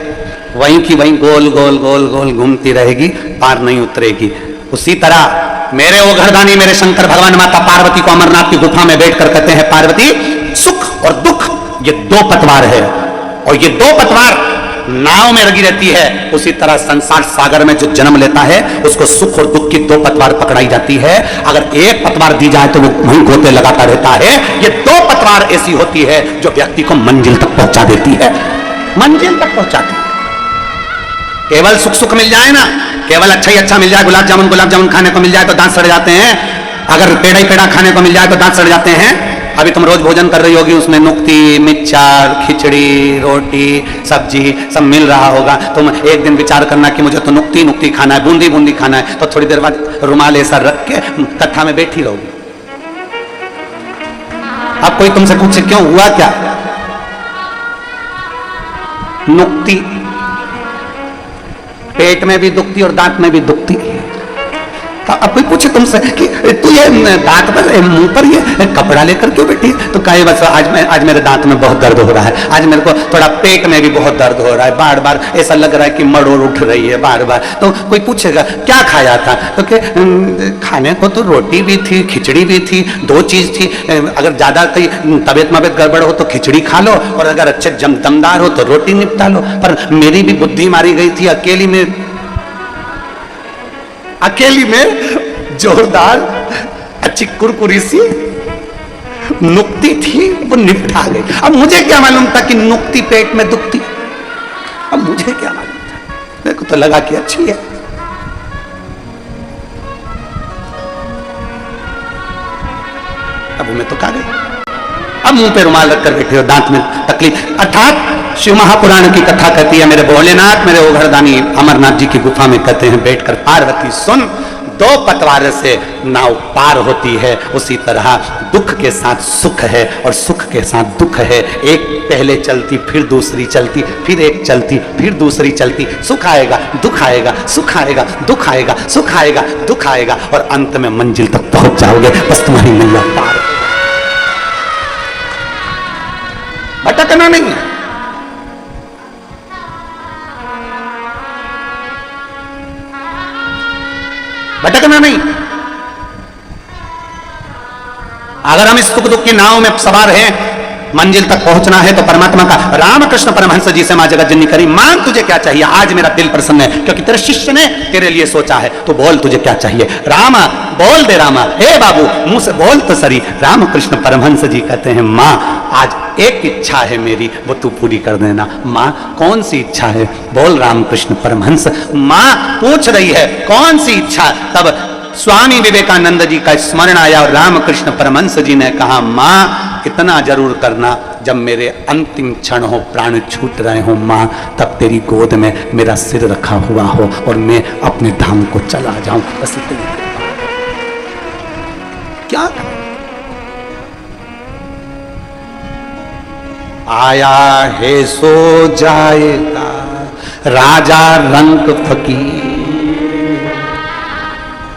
वहीं की वहीं गोल गोल गोल गोल घूमती रहेगी, पार नहीं उतरेगी। उसी तरह मेरे वो घरदानी, मेरे शंकर भगवान माता पार्वती को अमरनाथ की गुफा में बैठकर कहते हैं, पार्वती सुख और दुख ये 2 पतवार है, और ये 2 पतवार नाव में लगी रहती है। उसी तरह संसार सागर में जो जन्म लेता है उसको सुख और दुख की 2 पतवार पकड़ाई जाती है। अगर एक पतवार दी जाए तो वो वहीं गोते लगाता रहता है। ये 2 पतवार ऐसी होती है जो व्यक्ति को मंजिल तक पहुंचा देती है, मंजिल तक पहुंचाती है। केवल सुख सुख मिल जाए ना, केवल अच्छा ही अच्छा मिल जाए, गुलाब जामुन खाने को मिल जाए तो दांत सड़ जाते हैं। अगर पेड़ा ही पेड़ा खाने को मिल जाए तो दांत सड़ जाते हैं। अभी तुम रोज भोजन कर रही होगी, उसमें नुक्ती, मिक्सचर, खिचड़ी, रोटी, सब्जी सब मिल रहा होगा। तुम एक दिन विचार करना कि मुझे तो नुक्ती खाना है, बूंदी बूंदी खाना है, तो थोड़ी देर बाद रुमाल ऐसा रख के कथा में बैठी रहोगी। अब कोई तुमसे पूछे क्यों हुआ क्या? नुक्ती पेट में भी दुखती और दांत में भी दुखती। अब कोई पूछे तुमसे कि तू ये दांत पर, मुंह पर ये कपड़ा लेकर क्यों बैठी? तो कहे बस आज मेरे दांत में बहुत दर्द हो रहा है, आज मेरे को थोड़ा पेट में भी बहुत दर्द हो रहा है, बार बार ऐसा लग रहा है कि मड़ोड़ उठ रही है बार बार। तो कोई पूछेगा क्या खाया था? तो कि खाने को तो रोटी भी थी, खिचड़ी भी थी, 2 चीज थी। अगर ज्यादा कहीं तबियत मबियत गड़बड़ हो तो खिचड़ी खा लो, और अगर अच्छे दमदार हो तो रोटी निपटा लो। पर मेरी भी बुद्धि मारी गई थी, अकेली में जोरदार अच्छी कुरकुरी सी नुक्ती थी, वो निपटा गई। अब मुझे क्या मालूम था कि नुक्ती पेट में दुखती? अब मुझे क्या मालूम था? मेरे को तो लगा कि अच्छी है। अब मैं तो खा गई। अब मुंह पे रुमाल रखकर बैठे हो, दांत में तकलीफ। अर्थात शिव महापुराण की कथा कहती है, मेरे भोलेनाथ, मेरे ओघरदानी अमरनाथ जी की गुफा में कहते हैं बैठकर, पार्वती सुन, 2 पतवार से नाव पार होती है। उसी तरह दुख के साथ सुख है और सुख के साथ दुख है। एक पहले चलती, फिर दूसरी चलती, फिर एक चलती, फिर दूसरी चलती। सुख आएगा, दुख आएगा, सुख आएगा, दुख आएगा, सुख आएगा, दुख आएगा, और अंत में मंजिल तक पहुंच जाओगे। बस तुम्हारी नैया पार, भटकना नहीं है। भटकना नहीं। अगर हम इस सुख दुख की नाव में सवार हैं, मंजिल तक पहुंचना है तो परमात्मा का, रामकृष्ण परमहंस जी से मां जगत जननी करी, मां तुझे क्या चाहिए? आज मेरा दिल प्रसन्न है क्योंकि तेरे शिष्य ने तेरे लिए सोचा है। तो बोल तुझे क्या चाहिए? रामा बोल दे, रामा हे बाबू मुंह से बोल तो सरी। रामकृष्ण परमहंस जी कहते हैं, मां आज एक इच्छा है मेरी, वो तू पूरी कर देना। मां कौन सी इच्छा है? बोल रामकृष्ण परमहंस। मां पूछ रही है कौन सी इच्छा? तब स्वामी विवेकानंद जी का स्मरण आया और रामकृष्ण परमहंस जी ने कहा, मां इतना जरूर करना, जब मेरे अंतिम क्षण हो, प्राण छूट रहे हो मां, तब तेरी गोद में मेरा सिर रखा हुआ हो और मैं अपने धाम को चला जाऊं। बस इतनी क्या आया है सो जाएगा राजा रंग फकीर,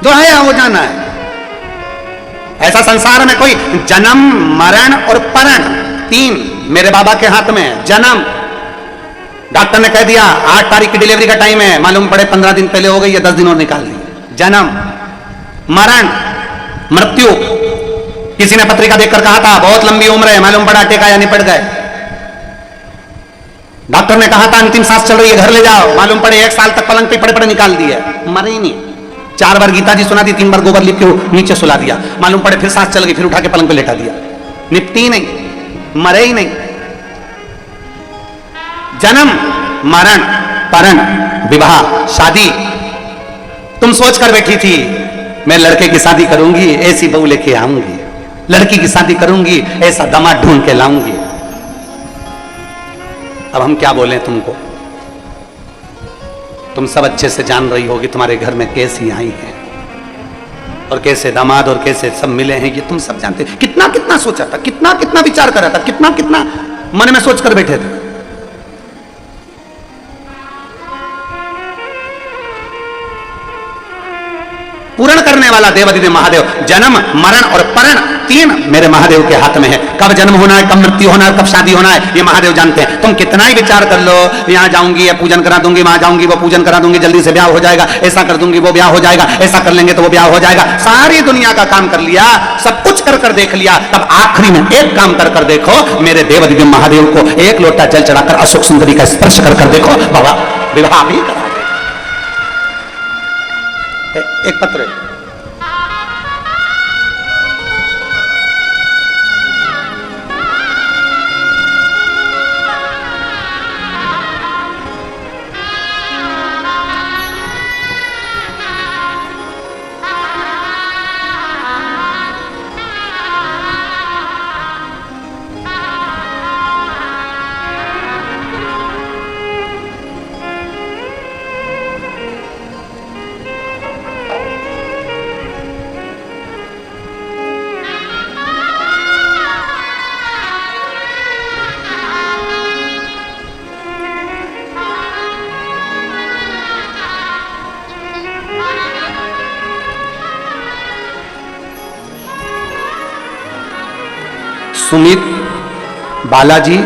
जो आया वो जाना है। ऐसा संसार में कोई जन्म, मरण और परण 3 मेरे बाबा के हाथ में है। जन्म, डॉक्टर ने कह दिया 8 तारीख की डिलीवरी का टाइम है, मालूम पड़े 15 दिन पहले हो गई या 10 दिन और निकाल दी। जन्म, मरण, मृत्यु। किसी ने पत्रिका देखकर कहा था बहुत लंबी उम्र है, मालूम पड़ा टेका या निपट गए। डॉक्टर ने कहा था अंतिम सांस चल रही है, घर ले जाओ, मालूम पड़े 1 साल तक पलंग पे पड़े पड़े निकाल दिए, मरे ही नहीं। 4 बार गीता जी सुना दी, 3 बार गोबर लिप के नीचे सुला दिया, मालूम पड़े फिर सांस चल गई, फिर उठा के पलंग पे लेटा दिया, निपटी नहीं, मरे ही नहीं। जन्म, मरण, परण, विवाह, शादी, तुम सोच कर बैठी थी मैं लड़के की शादी करूंगी, ऐसी बहू लेके आऊंगी, लड़की की शादी करूंगी, ऐसा दामाद ढूंढ के लाऊंगी। अब हम क्या बोलें तुमको, तुम सब अच्छे से जान रही होगी तुम्हारे घर में कैसी आई है और कैसे दामाद और कैसे सब मिले हैं, ये तुम सब जानते। कितना कितना सोचा था, कितना कितना विचार करा था, कितना कितना मन में सोच कर बैठे थे। पूर्ण करने वाला देवाधिदेव महादेव, जन्म मरण और परण तीन मेरे महादेव के हाथ में है। कब जन्म होना है, कब मृत्यु होना है, कब शादी होना है, ये महादेव जानते हैं। तुम कितना ही विचार कर लो, यहाँ जाऊंगी या पूजन करा दूंगी, वहां जाऊंगी वो पूजन करा दूंगी, जल्दी से ब्याह हो जाएगा, ऐसा कर दूंगी वो ब्याह हो जाएगा, ऐसा कर लेंगे तो वो ब्याह हो जाएगा। सारी दुनिया का काम कर लिया, सब कुछ कर कर देख लिया, तब आखिरी में एक काम कर कर देखो, मेरे देवाधिदेव महादेव को एक लोटा जल चढ़ाकर अशोक सुंदरी का स्पर्श कर कर देखो, बाबा विवाह भी करा दे। एक पत्र सुमित बालाजी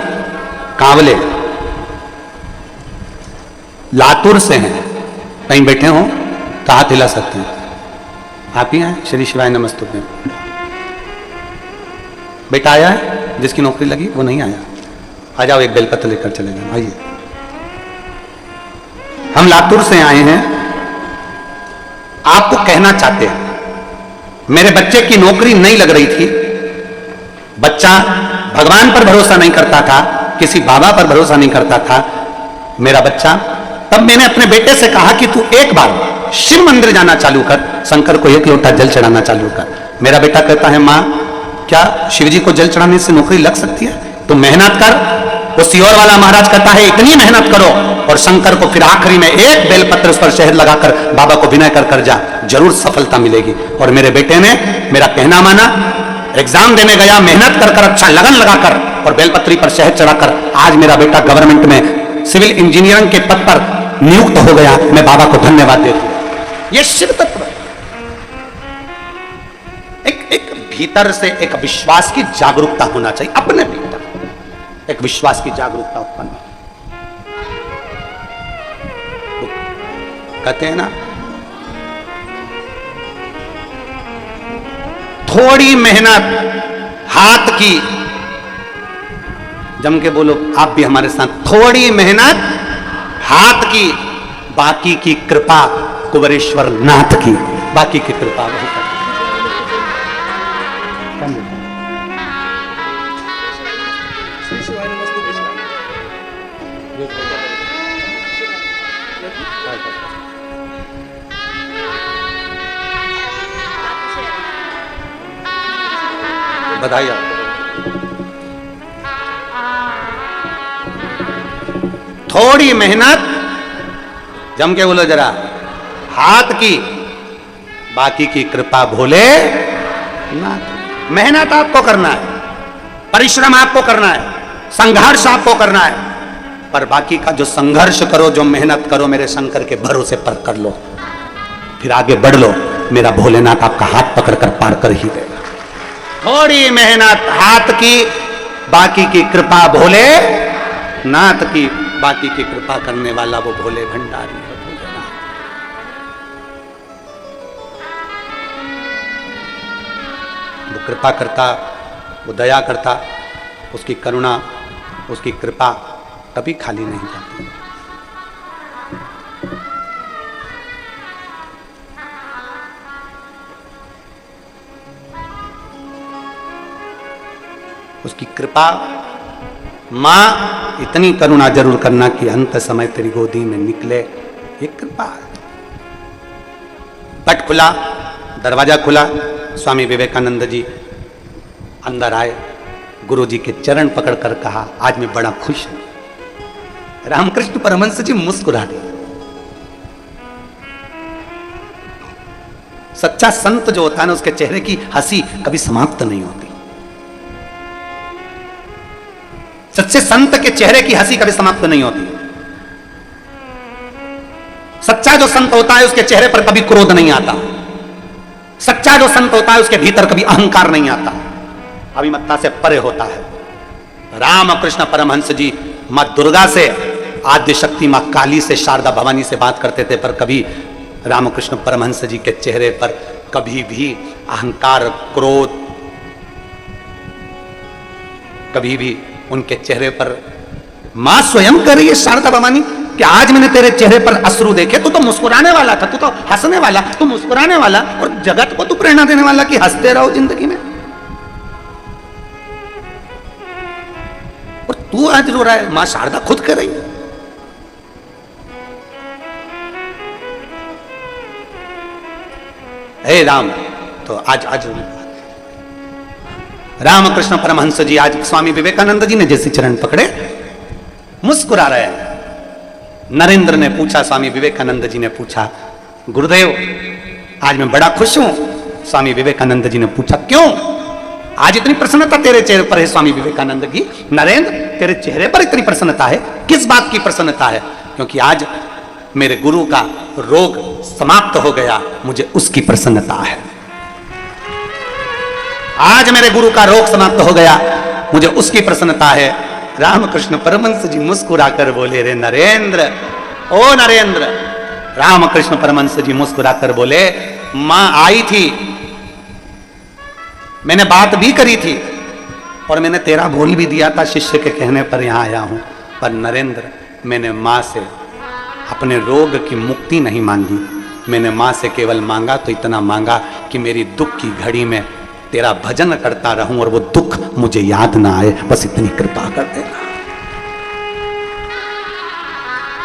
कांवले लातूर से हैं। कहीं बैठे हो तो हाथ हिला सकते हैं। आप ही हैं? श्री शिवाय नमस्तुभ्यं। बेटा आया है जिसकी नौकरी लगी, वो नहीं आया? आ जाओ, एक बेलपत्र लेकर चले जाओ। आइए, हम लातूर से आए हैं, आपको कहना चाहते हैं मेरे बच्चे की नौकरी नहीं लग रही थी। बच्चा भगवान पर भरोसा नहीं करता था, किसी बाबा पर भरोसा नहीं करता था मेरा बच्चा। तब मैंने अपने बेटे से कहा कि तू एक बार शिव मंदिर जाना चालू कर, शंकर को एक लोटा जल चढ़ाना चालू कर। मेरा बेटा कहता है मां क्या शिव जी को जल चढ़ाने से नौकरी लग सकती है? तू मेहनत कर। वो सियोर वाला महाराज कहता है इतनी मेहनत करो और शंकर को फिर आखिरी में एक बेलपत्र उस पर शहद लगाकर बाबा को विनय कर जा, जरूर सफलता मिलेगी। और मेरे बेटे ने मेरा कहना माना, एग्जाम देने गया, मेहनत कर कर, अच्छा लगन लगाकर और बेलपत्री पर शहद चढ़ाकर आज मेरा बेटा गवर्नमेंट में सिविल इंजीनियरिंग के पद पर नियुक्त हो गया। मैं बाबा को धन्यवाद देता हूं। यह शिव तत्व है। एक भीतर से एक विश्वास की जागरूकता होना चाहिए, अपने भीतर एक विश्वास की जागरूकता उत्पन्न। कहते हैं ना, थोड़ी मेहनत हाथ की, जम के बोलो आप भी हमारे साथ, थोड़ी मेहनत हाथ की, बाकी की कृपा कुबेरेश्वर नाथ की, बाकी की कृपा वही कर। बधाई आपको। थोड़ी मेहनत, जम के बोलो जरा, हाथ की, बाकी की कृपा भोले नाथ। मेहनत आपको करना है, परिश्रम आपको करना है, संघर्ष आपको करना है, पर बाकी का जो संघर्ष करो, जो मेहनत करो, मेरे शंकर के भरोसे पर कर लो, फिर आगे बढ़ लो। मेरा भोलेनाथ आपका हाथ पकड़कर पार कर ही देगा। थोड़ी मेहनत हाथ की, बाकी की कृपा भोले नाथ की। बाकी की कृपा करने वाला वो भोले भंडारी है, भोलेनाथ। वो कृपा करता, वो दया करता, उसकी करुणा, उसकी कृपा कभी खाली नहीं जाती। उसकी कृपा, मां इतनी करुणा जरूर करना कि अंत समय तेरी गोदी में निकले, ये कृपा है। पट खुला, दरवाजा खुला, स्वामी विवेकानंद जी अंदर आए, गुरु जी के चरण पकड़कर कहा, आज मैं बड़ा खुश हूं। रामकृष्ण परमहंस जी मुस्कुरा दिए। सच्चा संत जो होता है ना, उसके चेहरे की हंसी कभी समाप्त नहीं होती। सच्चे संत के चेहरे की हंसी कभी समाप्त नहीं होती। सच्चा जो संत होता है उसके चेहरे पर कभी क्रोध नहीं आता। सच्चा जो संत होता है उसके भीतर कभी अहंकार नहीं आता, अभिमत्ता से परे होता है। रामकृष्ण परमहंस जी मां दुर्गा से, आद्य शक्ति मां काली से, शारदा भवानी से बात करते थे, पर कभी रामकृष्ण परमहंस जी के चेहरे पर कभी भी अहंकार, क्रोध, कभी भी उनके चेहरे पर, मां स्वयं कह रही है शारदा भवानी कि आज मैंने तेरे चेहरे पर अश्रु देखे, तू तो मुस्कुराने वाला था, तू तो हंसने वाला, तू मुस्कुराने वाला, और जगत को तू प्रेरणा देने वाला कि हंसते रहो जिंदगी में, और तू आज रो रहा है। मां शारदा खुद कह रही है। हे राम, तो आज रामकृष्ण परमहंस जी आज स्वामी विवेकानंद जी ने जैसे चरण पकड़े मुस्कुरा रहे हैं। नरेंद्र ने पूछा, स्वामी विवेकानंद जी ने पूछा, गुरुदेव आज मैं बड़ा खुश हूं। स्वामी विवेकानंद जी ने पूछा, क्यों आज इतनी प्रसन्नता तेरे चेहरे पर है? स्वामी विवेकानंद की, नरेंद्र तेरे चेहरे पर इतनी प्रसन्नता है, किस बात की प्रसन्नता है? क्योंकि आज मेरे गुरु का रोग समाप्त हो गया, मुझे उसकी प्रसन्नता है। आज मेरे गुरु का रोग समाप्त हो गया, मुझे उसकी प्रसन्नता है। रामकृष्ण परमहंस जी मुस्कुराकर बोले, रे नरेंद्र, ओ नरेंद्र। रामकृष्ण परमहंस जी मुस्कुराकर बोले, मां आई थी, मैंने बात भी करी थी, और मैंने तेरा बोल भी दिया था, शिष्य के कहने पर यहां आया हूं। पर नरेंद्र, मैंने मां से अपने रोग की मुक्ति नहीं मांगी, मैंने मां से केवल मांगा तो इतना मांगा कि मेरी दुख की घड़ी में तेरा भजन करता रहूं और वो दुख मुझे याद ना आए, बस इतनी कृपा कर देना।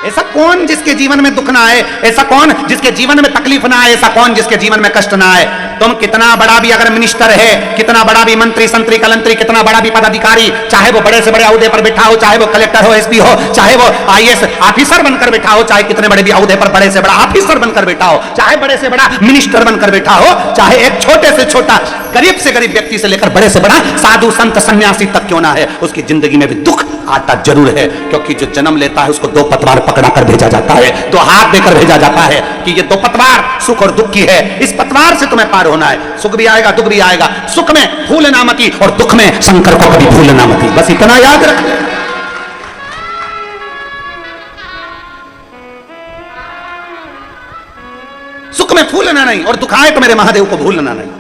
ऐसा कौन जिसके जीवन में दुख ना आए? ऐसा कौन जिसके जीवन में तकलीफ ना आए? ऐसा कौन जिसके जीवन में कष्ट ना आए? तुम कितना बड़ा भी अगर मिनिस्टर है, कितना बड़ा भी मंत्री, संतरी, कलंतरी, कितना बड़ा भी पदाधिकारी, चाहे वो बड़े से बड़े ओहदे पर बैठा हो, चाहे वो कलेक्टर हो, एसपी हो, चाहे वो आईएएस ऑफिसर बनकर बैठा हो, चाहे कितने बड़े भी ओहदे पर बड़े से बड़ा ऑफिसर बनकर बैठा हो, चाहे बड़े से बड़ा मिनिस्टर बनकर बैठा हो, चाहे एक छोटे से छोटा गरीब से गरीब व्यक्ति से लेकर बड़े से बड़ा साधु संत सन्यासी तक क्यों ना है, उसकी जिंदगी में भी दुख आता जरूर है। क्योंकि जो जन्म लेता है उसको दो पतवार पकड़ा कर भेजा जाता है, दो हाथ देकर भेजा जाता है कि ये दो पतवार सुख और दुख की है, इस पतवार से तुम्हें पार होना है। सुख भी आएगा, दुख भी आएगा, सुख में भूलना मती और दुख में शंकर को कभी भूलना मती, बस इतना याद रख ले। सुख में भूलना नहीं और दुख आए तो मेरे महादेव को भूलना नहीं।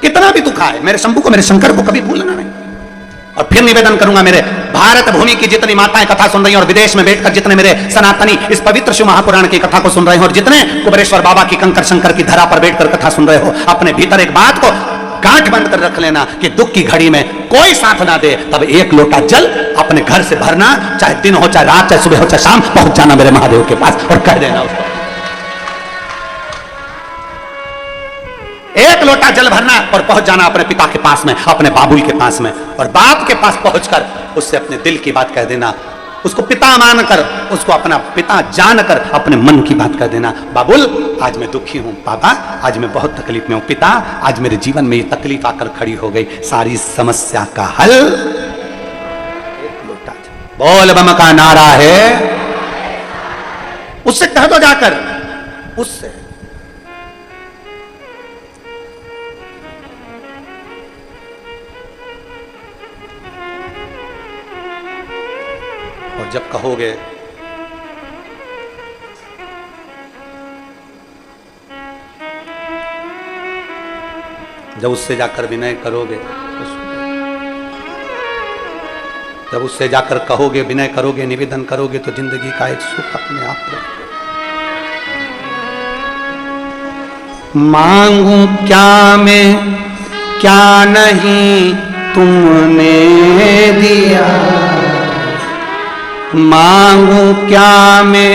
कितना भी दुख आए, मेरे शंभू को, मेरे शंकर को कभी भूलना नहीं। और फिर निवेदन करूंगा, मेरे भारत भूमि की जितनी माताएं कथा सुन रही हैं और विदेश में बैठकर जितने मेरे सनातनी इस पवित्र शिव महापुराण की कथा को सुन रहे हो, और जितने कुबेरेश्वर बाबा की कंकर शंकर की धरा पर बैठकर कथा सुन रहे हो, अपने भीतर एक बात को गांठ बंद कर रख लेना कि दुख की घड़ी में कोई साथ ना दे, तब एक लोटा जल अपने घर से भरना, चाहे दिन हो, चाहे रात, चाहे सुबह हो, चाहे शाम, पहुंच जाना मेरे महादेव के पास और कह देना उसको, एक लोटा जल भरना और पहुंच जाना अपने पिता के पास में, अपने बाबुल के पास में, और बाप के पास पहुंचकर उससे अपने दिल की बात कह देना, उसको पिता मानकर, उसको अपना पिता जानकर अपने मन की बात कह देना। बाबुल, आज मैं दुखी हूं, बाबा आज मैं बहुत तकलीफ में हूं, पिता आज मेरे जीवन में ये तकलीफ आकर खड़ी हो गई, सारी समस्या का हल एक लोटा जल। बोल बम का नारा है, उससे कह दो जाकर, उससे। और जब कहोगे जब उससे जाकर विनय करोगे, जब उससे जाकर कहोगे, विनय करोगे, निवेदन करोगे, तो जिंदगी का एक सुख अपने आप रहेगा। मांगू क्या मैं क्या नहीं तुमने दिया, मांगू क्या मैं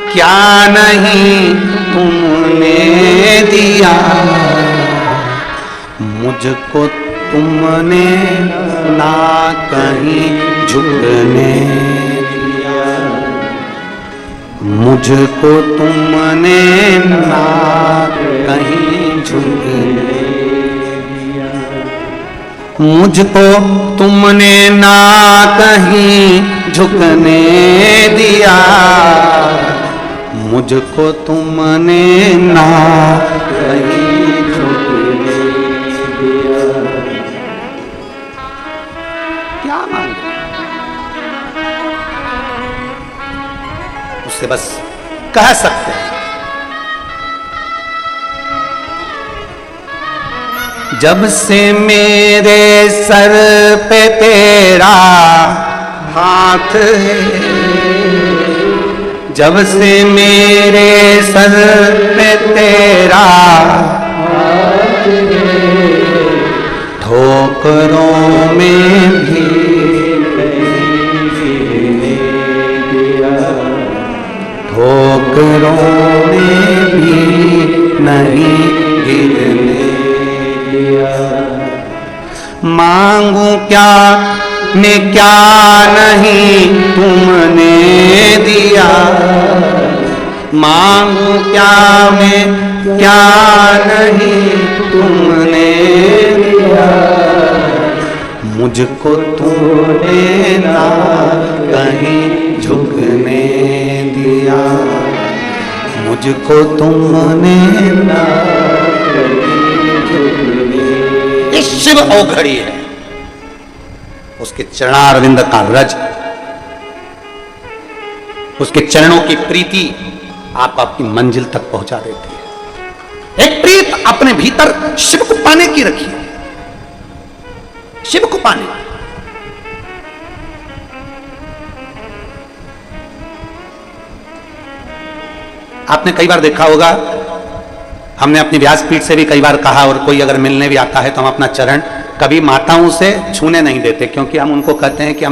क्या नहीं तुमने दिया, मुझको तुमने ना कहीं झुकने दिया, मुझको तुमने ना कहीं झुकने दिया, मुझको तुमने ना कहीं झुकने दिया, मुझको तुमने ना कहीं झुकने दिया। क्या मांगे? उससे बस कह सकते हैं, जब से मेरे सर पे तेरा हाथ है, जब से मेरे सर पे तेरा हाथ है, ठोकरों में भी नहीं गिरने दिया, ठोकरों में भी नहीं गिरने दिया। मांगू क्या मैं क्या नहीं तुमने दिया, मांगू क्या मैं क्या नहीं तुमने दिया, मुझको तुमने ना कहीं झुकने दिया, मुझको तुमने ना कहीं झुकने। ये शिव औघड़ी है, उसके चरणारविंद का रज, उसके चरणों की प्रीति आपको आपकी मंजिल तक पहुंचा देती है। एक प्रीत अपने भीतर शिव को पाने की रखिए, शिव को पाने। आपने कई बार देखा होगा, हमने अपनी व्यासपीठ से भी कई बार कहा, और कोई अगर मिलने भी आता है तो हम अपना चरण कभी माताओं से छूने नहीं देते, क्योंकि हम उनको कहते हैं कि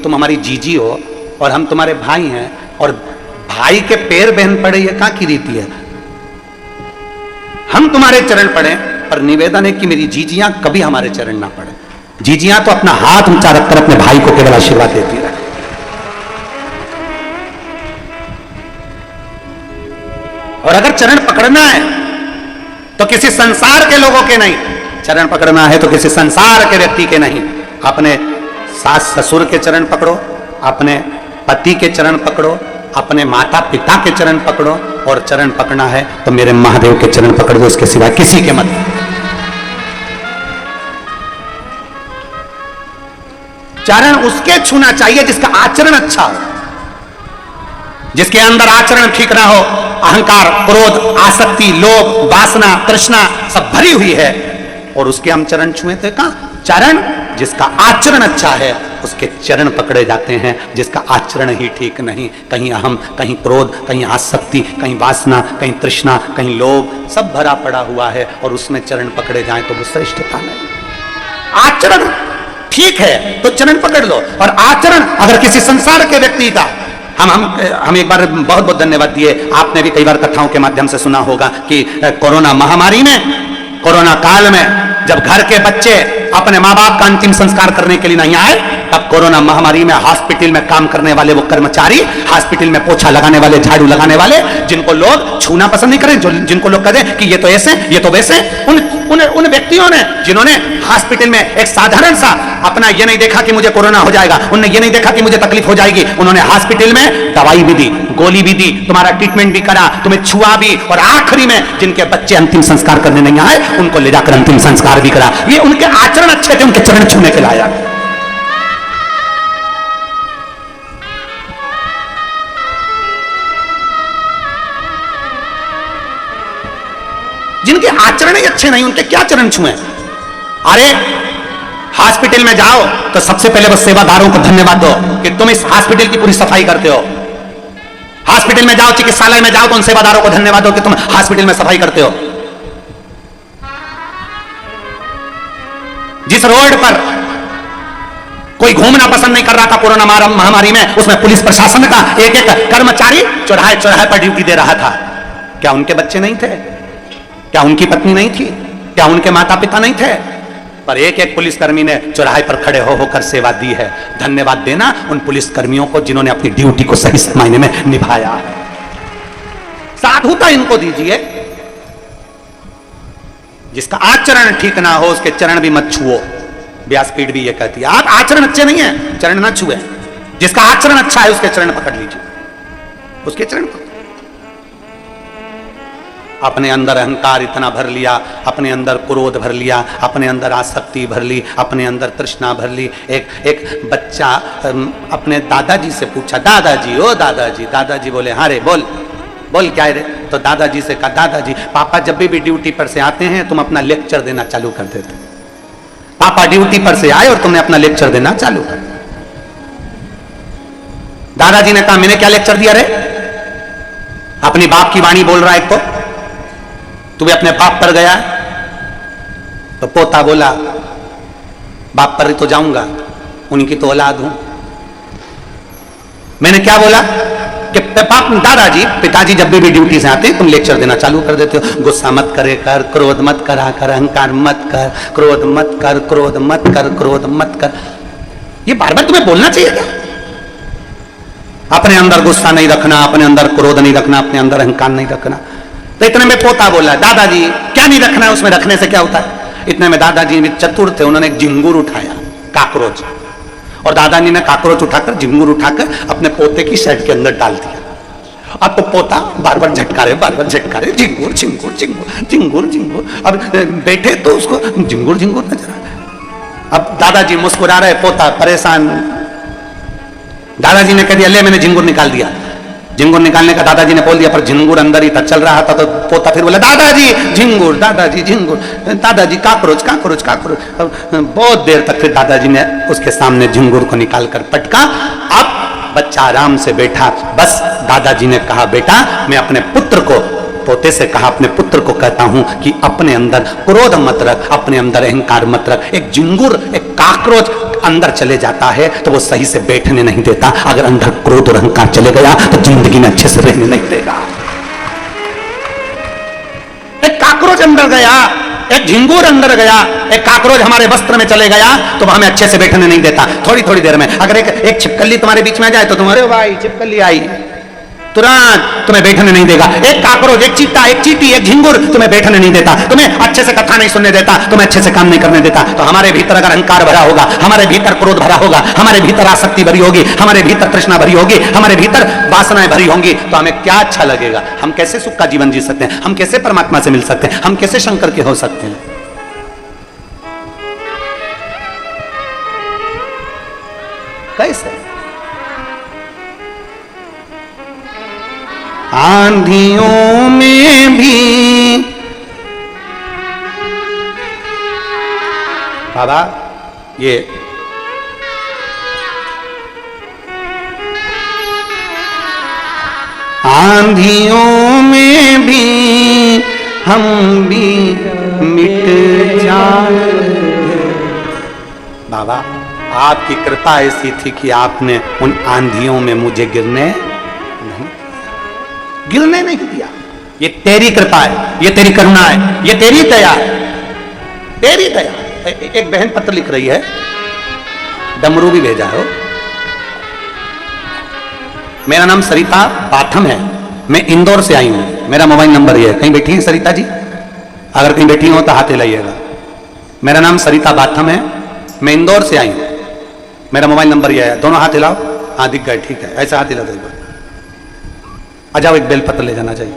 तुम हमारी जीजी हो और हम तुम्हारे भाई हैं, और भाई के पैर बहन पड़े ये कहां की रीति है। हम तुम्हारे चरण पड़े, पर निवेदन है कि मेरी जीजियां कभी हमारे चरण ना पड़े। जीजियां तो अपना हाथ ऊंचा रखकर अपने भाई को केवल आशीर्वाद देती रहे। और अगर चरण पकड़ना है तो किसी संसार के लोगों के नहीं, चरण पकड़ना है तो किसी संसार के व्यक्ति के नहीं। अपने सास ससुर के चरण पकड़ो, अपने पति के चरण पकड़ो, अपने माता पिता के चरण पकड़ो, और चरण पकड़ना है तो मेरे महादेव के चरण पकड़ दो, इसके सिवा किसी के मत। चरण उसके छूना चाहिए जिसका आचरण अच्छा हो, जिसके अंदर आचरण ठीक ना हो, अहंकार, क्रोध, आसक्ति, लोभ, वासना, तृष्णा सब भरी हुई है, और उसके हम चरण छुए थे। कहां? चरण जिसका आचरण अच्छा है उसके चरण पकड़े जाते हैं, जिसका आचरण ही ठीक नहीं, कहीं अहम, कहीं क्रोध, कहीं आसक्ति, कहीं वासना, कहीं तृष्णा, कहीं लोभ, सब भरा पड़ा हुआ है, और उसमें चरण पकड़े जाएं तो वो श्रेष्ठता नहीं। आचरण ठीक है तो चरण पकड़ लो, और आचरण अगर किसी संसार के व्यक्ति का, हम एक बार बहुत बहुत धन्यवाद दिए। आपने भी कई बार कथाओं के माध्यम से सुना होगा कि कोरोना महामारी में, कोरोना काल में जब घर के बच्चे अपने माँ बाप का अंतिम संस्कार करने के लिए नहीं आए, तब कोरोना महामारी में हॉस्पिटल में काम करने वाले वो कर्मचारी, हॉस्पिटल में पोछा लगाने वाले, झाड़ू लगाने वाले, जिनको लोग छूना पसंद नहीं करें, जिनको लोग कहते कि ये तो ऐसे, ये तो वैसे, उन व्यक्तियों ने, जिन्होंने हॉस्पिटल में एक साधारण सा अपना ये नहीं देखा कि मुझे कोरोना हो जाएगा, उन्होंने ये नहीं देखा कि मुझे तकलीफ हो जाएगी, उन्होंने हॉस्पिटल में दवाई भी दी, गोली भी दी, तुम्हारा ट्रीटमेंट भी करा, तुम्हें छुआ भी, और आखिरी में जिनके बच्चे अंतिम संस्कार करने नहीं आए उनको ले जाकर अंतिम संस्कार भी करा। ये उनके आचरण अच्छे थे, उनके चरण छूने के लायक। जिनके आचरण ही अच्छे नहीं, उनके क्या चरण छुए? अरे हॉस्पिटल में जाओ तो सबसे पहले बस सेवादारों को धन्यवाद दो कि तुम इस हॉस्पिटल की पूरी सफाई करते हो। हॉस्पिटल में जाओ, चिकित्सालय में जाओ तो उन सेवादारों को धन्यवाद दो कि तुम हॉस्पिटल में सफाई करते हो। जिस रोड पर कोई घूमना पसंद नहीं कर रहा था कोरोना महामारी में, उसमें पुलिस प्रशासन का एक एक कर्मचारी चौराहे चौराहे पर ड्यूटी दे रहा था। क्या उनके बच्चे नहीं थे? क्या उनकी पत्नी नहीं थी? क्या उनके माता पिता नहीं थे? पर एक एक पुलिसकर्मी ने चौराहे पर खड़े हो होकर सेवा दी है। धन्यवाद देना उन पुलिसकर्मियों को जिन्होंने अपनी ड्यूटी को सही मायने में निभाया है। साधुता इनको दीजिए। जिसका आचरण ठीक ना हो उसके चरण भी मत छुओ। व्यासपीठ भी ये कहती है आप आचरण अच्छे नहीं है, चरण ना छुए। जिसका आचरण अच्छा है उसके चरण पकड़ लीजिए, उसके चरण पकड़। अपने अंदर अहंकार इतना भर लिया, अपने अंदर क्रोध भर लिया, अपने अंदर आसक्ति भर ली, अपने अंदर तृष्णा भर ली। एक बच्चा अपने दादाजी से पूछा, दादाजी ओ दादाजी। दादाजी बोले हाँ रे बोल बोल क्या है रे? तो दादाजी से कहा दादाजी पापा जब भी ड्यूटी पर से आते हैं तुम अपना लेक्चर देना चालू कर देते। पापा ड्यूटी पर से आए और तुमने अपना लेक्चर देना चालू कर। दादाजी ने कहा मैंने क्या लेक्चर दिया रे? अपनी बाप की वाणी बोल रहा है। एक तो तू भी अपने बाप पर गया। तो पोता बोला बाप पर तो जाऊंगा, उनकी तो औलाद हूं। मैंने क्या बोला कि पाप दादाजी पिताजी जब भी ड्यूटी से आते हैं तुम लेक्चर देना चालू कर देते हो। गुस्सा मत करे कर, क्रोध मत करा कर, अहंकार मत कर, क्रोध मत कर, क्रोध मत कर, क्रोध मत कर। ये बार बार तुम्हें बोलना चाहिए क्या? अपने अंदर गुस्सा नहीं रखना, अपने अंदर क्रोध नहीं रखना, अपने अंदर अहंकार नहीं रखना। तो इतने में पोता बोला दादाजी क्या नहीं रखना है, उसमें रखने से क्या होता है? इतने में दादाजी भी चतुर थे, उन्होंने एक झिंगुर उठाया, काकरोच, और दादाजी ने काकरोच उठाकर झिंगुर उठाकर अपने पोते की शर्ट के अंदर डाल दिया। अब तो पोता बार बार झटका रहे, झिंगुर झिंगुर झिंगुर झिंगुर झिंगुर। अब बैठे तो उसको झिंगुर झिंगुर नजर आ रहा। अब दादाजी मुस्कुरा रहे, पोता परेशान। दादाजी ने कह दिया ले मैंने झिंगुर निकाल दिया। झिंगुर निकालने का दादाजी ने बोल दिया, पर झिंगुर अंदर ही था, चल रहा था। तो पोता फिर बोला दादाजी झिंगुर, दादाजी झिंगुर, दादाजी काकरोच काकरोच काकरोच। बहुत देर तक फिर दादाजी ने उसके सामने झिंगुर को निकालकर पटका। अब बच्चा आराम से बैठा। बस दादाजी ने कहा बेटा मैं अपने पुत्र को, पोते से कहा अपने पुत्र को कहता हूं कि अपने अंदर क्रोध मत रख, अपने अंदर अहंकार मत रख। एक झिंगुर, एक काकरोच अंदर चले जाता है तो वो सही से बैठने नहीं देता। अगर अंदर क्रोध और अहंकार चले गया तो जिंदगी में अच्छे से रहने नहीं देगा। एक काकरोच अंदर गया, एक झिंगुर अंदर गया, एक काकरोच हमारे वस्त्र में चले गया तो हमें अच्छे से बैठने नहीं देता। थोड़ी थोड़ी देर में अगर एक छिपकली तुम्हारे बीच में आ जाए तो तुम्हारे भाई छिपकली आई, तुरंत तुम्हें बैठने नहीं देगा। एक काकरोच, एक चीता, एक चींटी, एक झिंगुर तुम्हें बैठने नहीं देता, तुम्हें अच्छे से कथा नहीं सुनने देता, तुम्हें अच्छे से काम नहीं करने देता। तो हमारे भीतर अगर अहंकार भरा होगा, हमारे भीतर क्रोध भरा होगा, हमारे भीतर आसक्ति भरी होगी, हमारे भीतर तृष्णा भरी होगी, हमारे भीतर वासनाएं भरी होंगी, तो हमें क्या अच्छा लगेगा? हम कैसे सुख का जीवन जी सकते हैं? हम कैसे परमात्मा से मिल सकते हैं? हम कैसे शंकर के हो सकते हैं? कैसे? आंधियों में भी बाबा ये आंधियों में भी हम भी मिट जाएंगे। बाबा आपकी कृपा ऐसी थी कि आपने उन आंधियों में मुझे गिरने नहीं दिया। ये तेरी कृपा है, ये तेरी करुणा है, ये तेरी दया है, तेरी दया। एक बहन पत्र लिख रही है, डमरू भी भेजा हो। मेरा नाम सरिता बाथम है, मैं इंदौर से आई हूं, मेरा मोबाइल नंबर ये है। कहीं बैठी है सरिता जी? अगर कहीं बैठी हो तो हाथ हिलाइएगा। मेरा नाम सरिता बाथम है, मैं इंदौर से आई हूं, मेरा मोबाइल नंबर ये है। दोनों हाथ हिलाओ। हाँ दिख गए, ठीक है, ऐसा हाथ हिला दो। आ जाओ, एक बेलपत्र ले जाना चाहिए।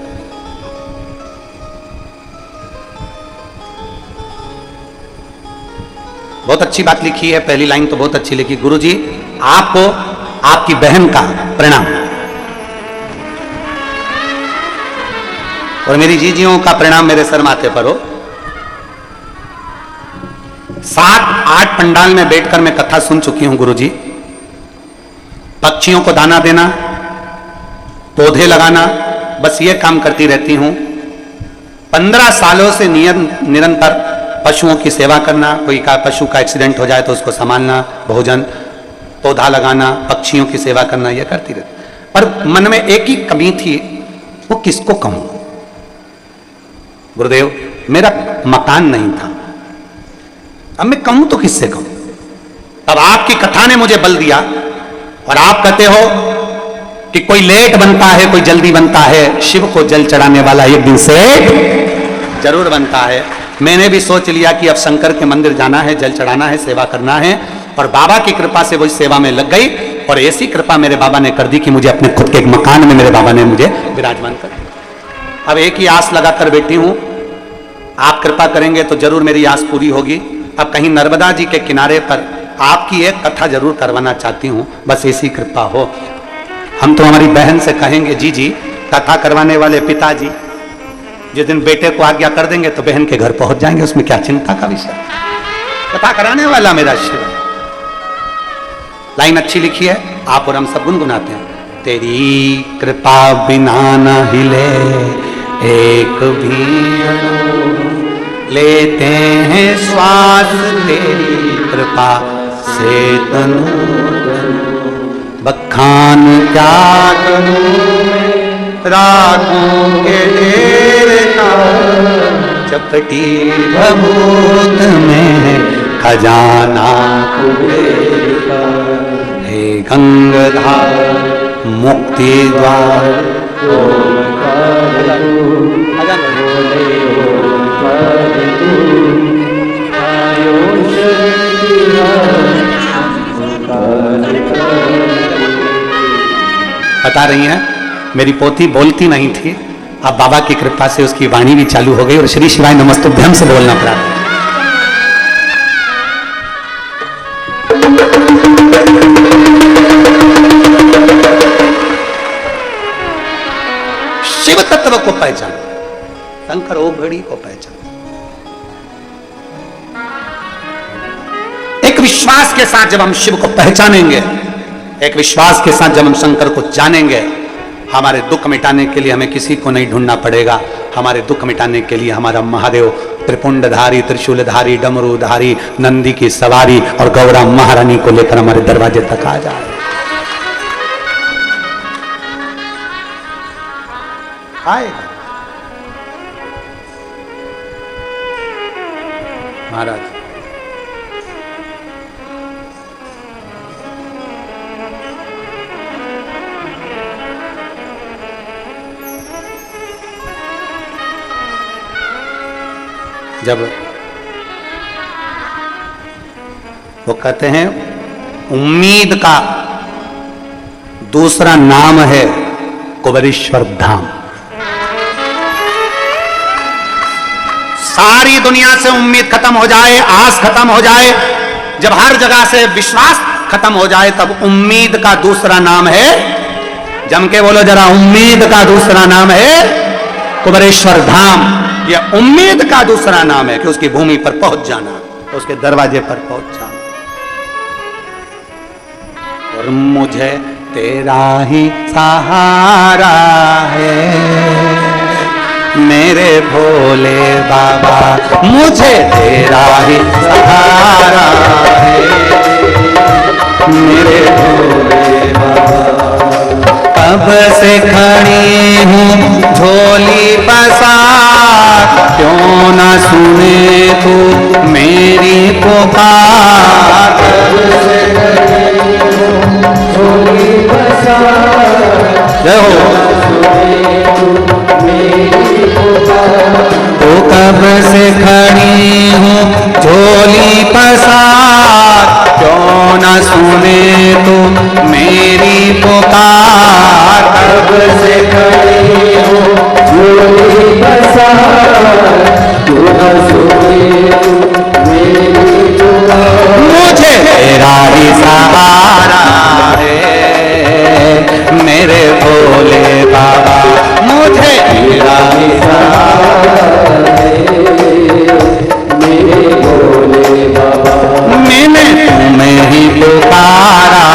बहुत अच्छी बात लिखी है, पहली लाइन तो बहुत अच्छी लिखी। गुरुजी आपको आपकी बहन का प्रणाम और मेरी जीजियों का प्रणाम मेरे सर माथे पर हो। 7-8 पंडाल में बैठकर मैं कथा सुन चुकी हूं गुरुजी। पक्षियों को दाना देना, पौधे लगाना, बस ये काम करती रहती हूं। 15 सालों से निरंतर पशुओं की सेवा करना। कोई का पशु का एक्सीडेंट हो जाए तो उसको संभालना, भोजन, पौधा लगाना, पक्षियों की सेवा करना, यह करती रहती। पर मन में एक ही कमी थी, वो किसको कहूं? गुरुदेव, मेरा मकान नहीं था, अब मैं कहूं तो किससे कहूं? तब आपकी कथा ने मुझे बल दिया, और आप कहते हो कि कोई लेट बनता है, कोई जल्दी बनता है, शिव को जल चढ़ाने वाला एक दिन से जरूर बनता है। मैंने भी सोच लिया कि अब शंकर के मंदिर जाना है, जल चढ़ाना है, सेवा करना है, और बाबा की कृपा से वही सेवा में लग गई। और ऐसी कृपा मेरे बाबा ने कर दी कि मुझे अपने खुद के एक मकान में मेरे बाबा ने मुझे विराजमान कर दिया। अब एक ही आस लगाकर बैठी हूं, आप कृपा करेंगे तो जरूर मेरी आस पूरी होगी। अब कहीं नर्मदा जी के किनारे पर आपकी एक कथा जरूर करवाना चाहती हूं, बस ऐसी कृपा हो। हम तो हमारी बहन से कहेंगे, जी जी कथा करवाने वाले पिताजी जिस दिन बेटे को आज्ञा कर देंगे तो बहन के घर पहुंच जाएंगे, उसमें क्या चिंता का विषय। कथा कराने वाला मेरा शिव। लाइन अच्छी लिखी है, आप और हम सब गुनगुनाते हैं। तेरी कृपा बिना न हिले एक भी अणु, लेते हैं श्वास तेरी कृपा से तनु। बखान क्या करूं रातों के ढेर का, चपटी भभूत में खजाना कुबेर का। हे गंगाधार मुक्ति द्वार, बता रही हैं मेरी पोती बोलती नहीं थी, अब बाबा की कृपा से उसकी वाणी भी चालू हो गई और श्री शिवाय नमस्तुभ्यम से बोलना पड़ा। शिव तत्व को पहचान, शंकर ओघड़ी को पहचान। एक विश्वास के साथ जब हम शिव को पहचानेंगे, एक विश्वास के साथ जब हम शंकर को जानेंगे, हमारे दुख मिटाने के लिए हमें किसी को नहीं ढूंढना पड़ेगा। हमारे दुख मिटाने के लिए हमारा महादेव त्रिपुंडधारी, त्रिशूलधारी, डमरूधारी, नंदी की सवारी और गौरा महारानी को लेकर हमारे दरवाजे तक आ जाए। आएगा महाराज। जब वो कहते हैं उम्मीद का दूसरा नाम है कुबेरेश्वर धाम। सारी दुनिया से उम्मीद खत्म हो जाए, आस खत्म हो जाए, जब हर जगह से विश्वास खत्म हो जाए, तब उम्मीद का दूसरा नाम है, जम के बोलो जरा, उम्मीद का दूसरा नाम है कुबेरेश्वर धाम। यह उम्मीद का दूसरा नाम है कि उसकी भूमि पर पहुंच जाना, उसके दरवाजे पर पहुंच जाना। और मुझे तेरा ही सहारा है मेरे भोले बाबा, मुझे तेरा ही सहारा है मेरे भोले बाबा। कब से खड़ी हूँ झोली पसार, क्यों न सुने तू मेरी पुकार। कब से खड़ी हूँ झोली पसार, तो कब से खड़ी हूँ झोली पसार, क्यों न सुने तू मेरी पुकार। कब से खड़ी हूँ झोली पसार, क्यों न सुने तू मेरी पुकार। मुझे तेरा ही सहारा है मेरे भोले बाबा, मुझे तेरा ही सहारा है मेरे भोले बाबा। मैंने तुम्हें ही पुकारा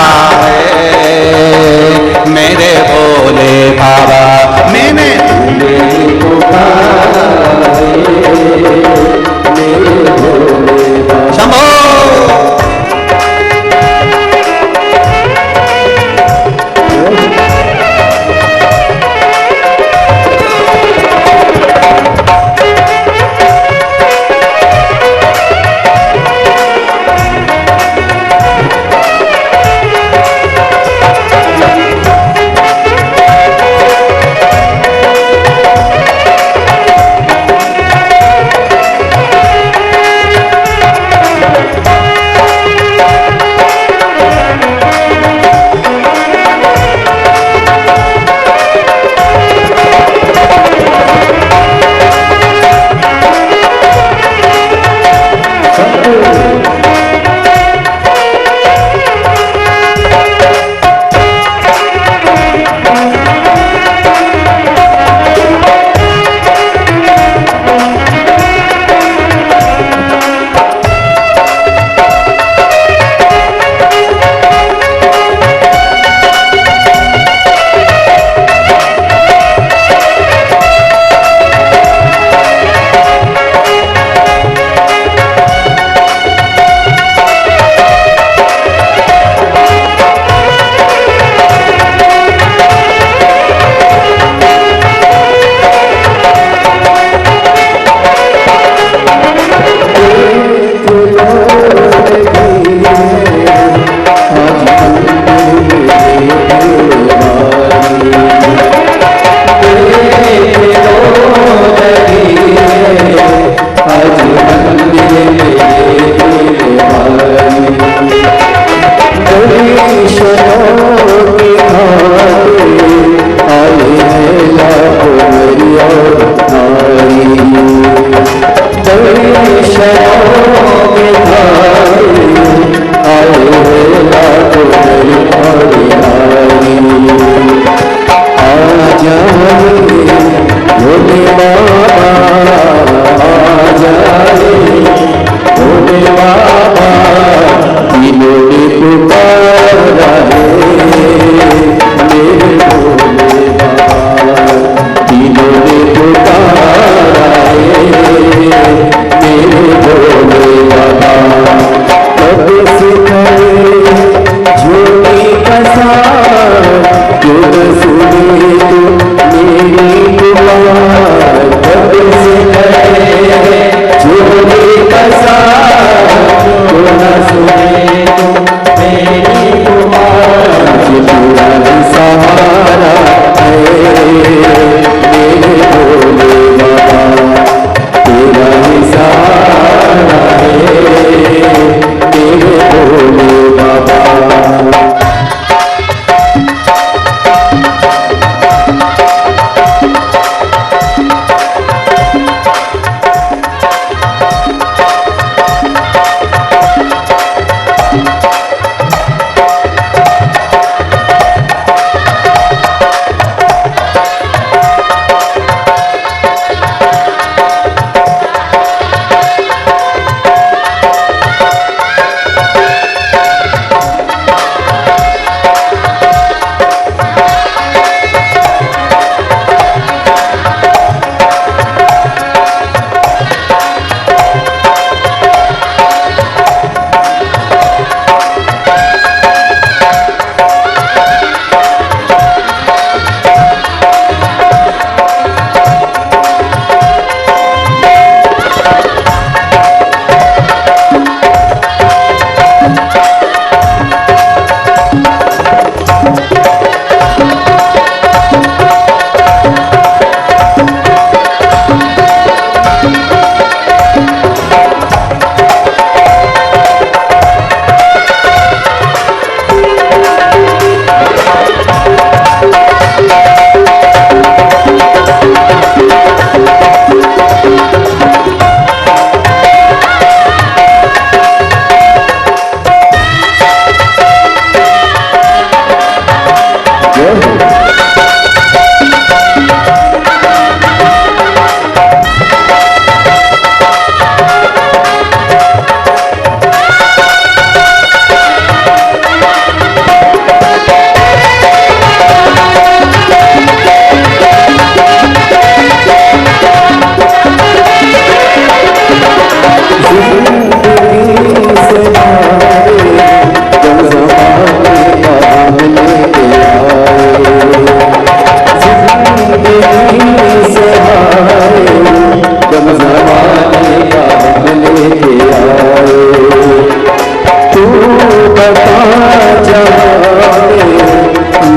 है मेरे भोले बाबा, मैंने तुम्हें ही पुकारा है मेरे भोले बाबा। शंभो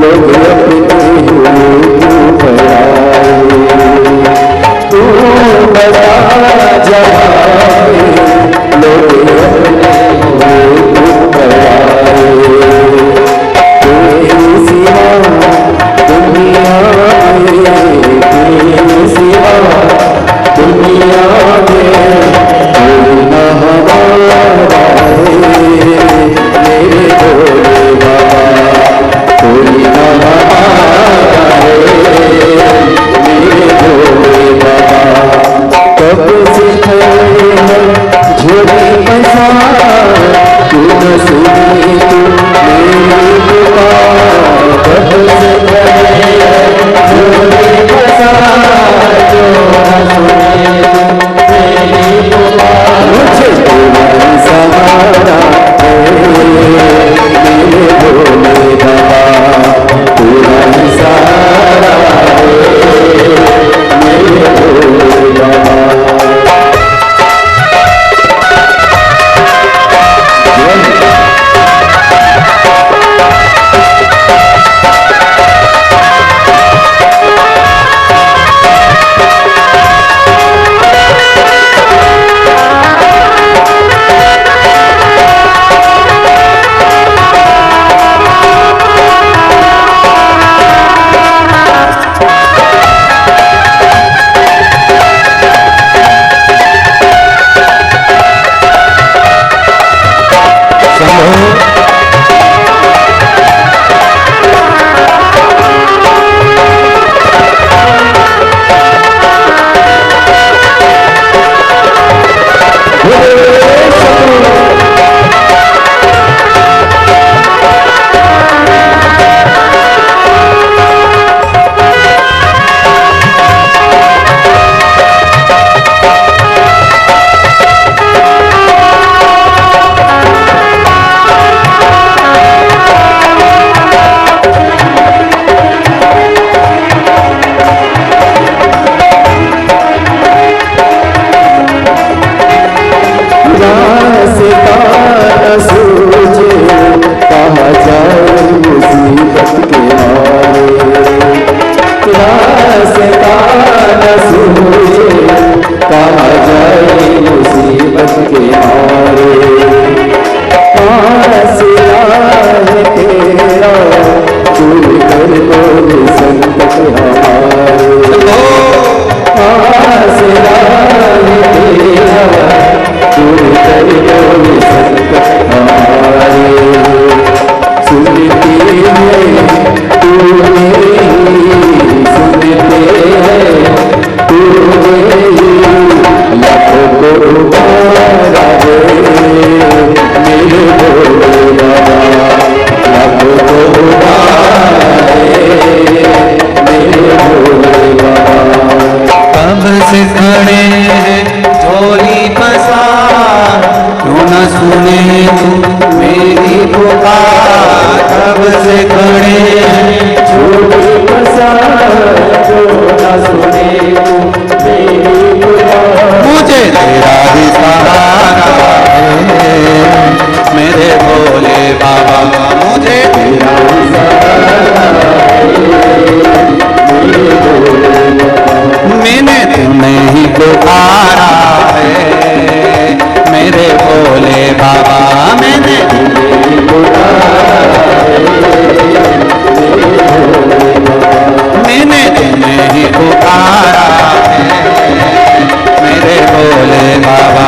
लोग अपने तू बता जाए, लोग अपने तेरी सिवा दुनिया में, तेरी सिवा दुनिया में कोई न हमारा मेरे भोले बाबा, कोई न हमारा मेरे भोले बाबा। कब से खड़े हैं झोली पसार, तू न सुनी तू मेरी पुकार। कब से खड़े हैं झोली पसार, तू न सुनी तू मेरी पुकार। मुझे कोई सहारा मेरे भोले बाबा, पूरा सहारा मेरे भोले बाबा।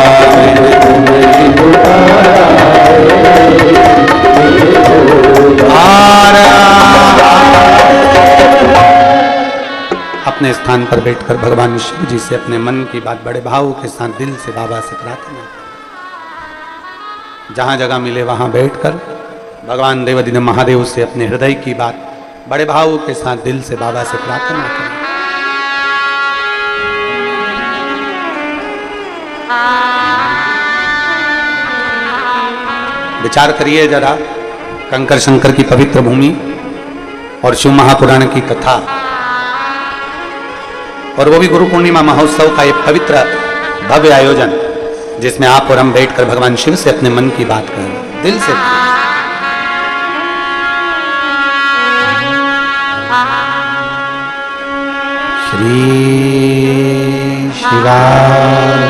अपने स्थान पर बैठकर भगवान शिव जी से अपने मन की बात बड़े भाव के साथ दिल से बाबा से प्रार्थना करें। जहां जगह मिले वहां बैठकर भगवान देवाधिदेव महादेव से अपने हृदय की बात बड़े भाव के साथ दिल से बाबा से प्रार्थना करें। विचार करिए जरा, कंकर शंकर की पवित्र भूमि और शिव महापुराण की कथा, और वो भी गुरु पूर्णिमा महोत्सव का एक पवित्र भव्य आयोजन, जिसमें आप और हम बैठकर भगवान शिव से अपने मन की बात करें दिल से। श्री शिवाय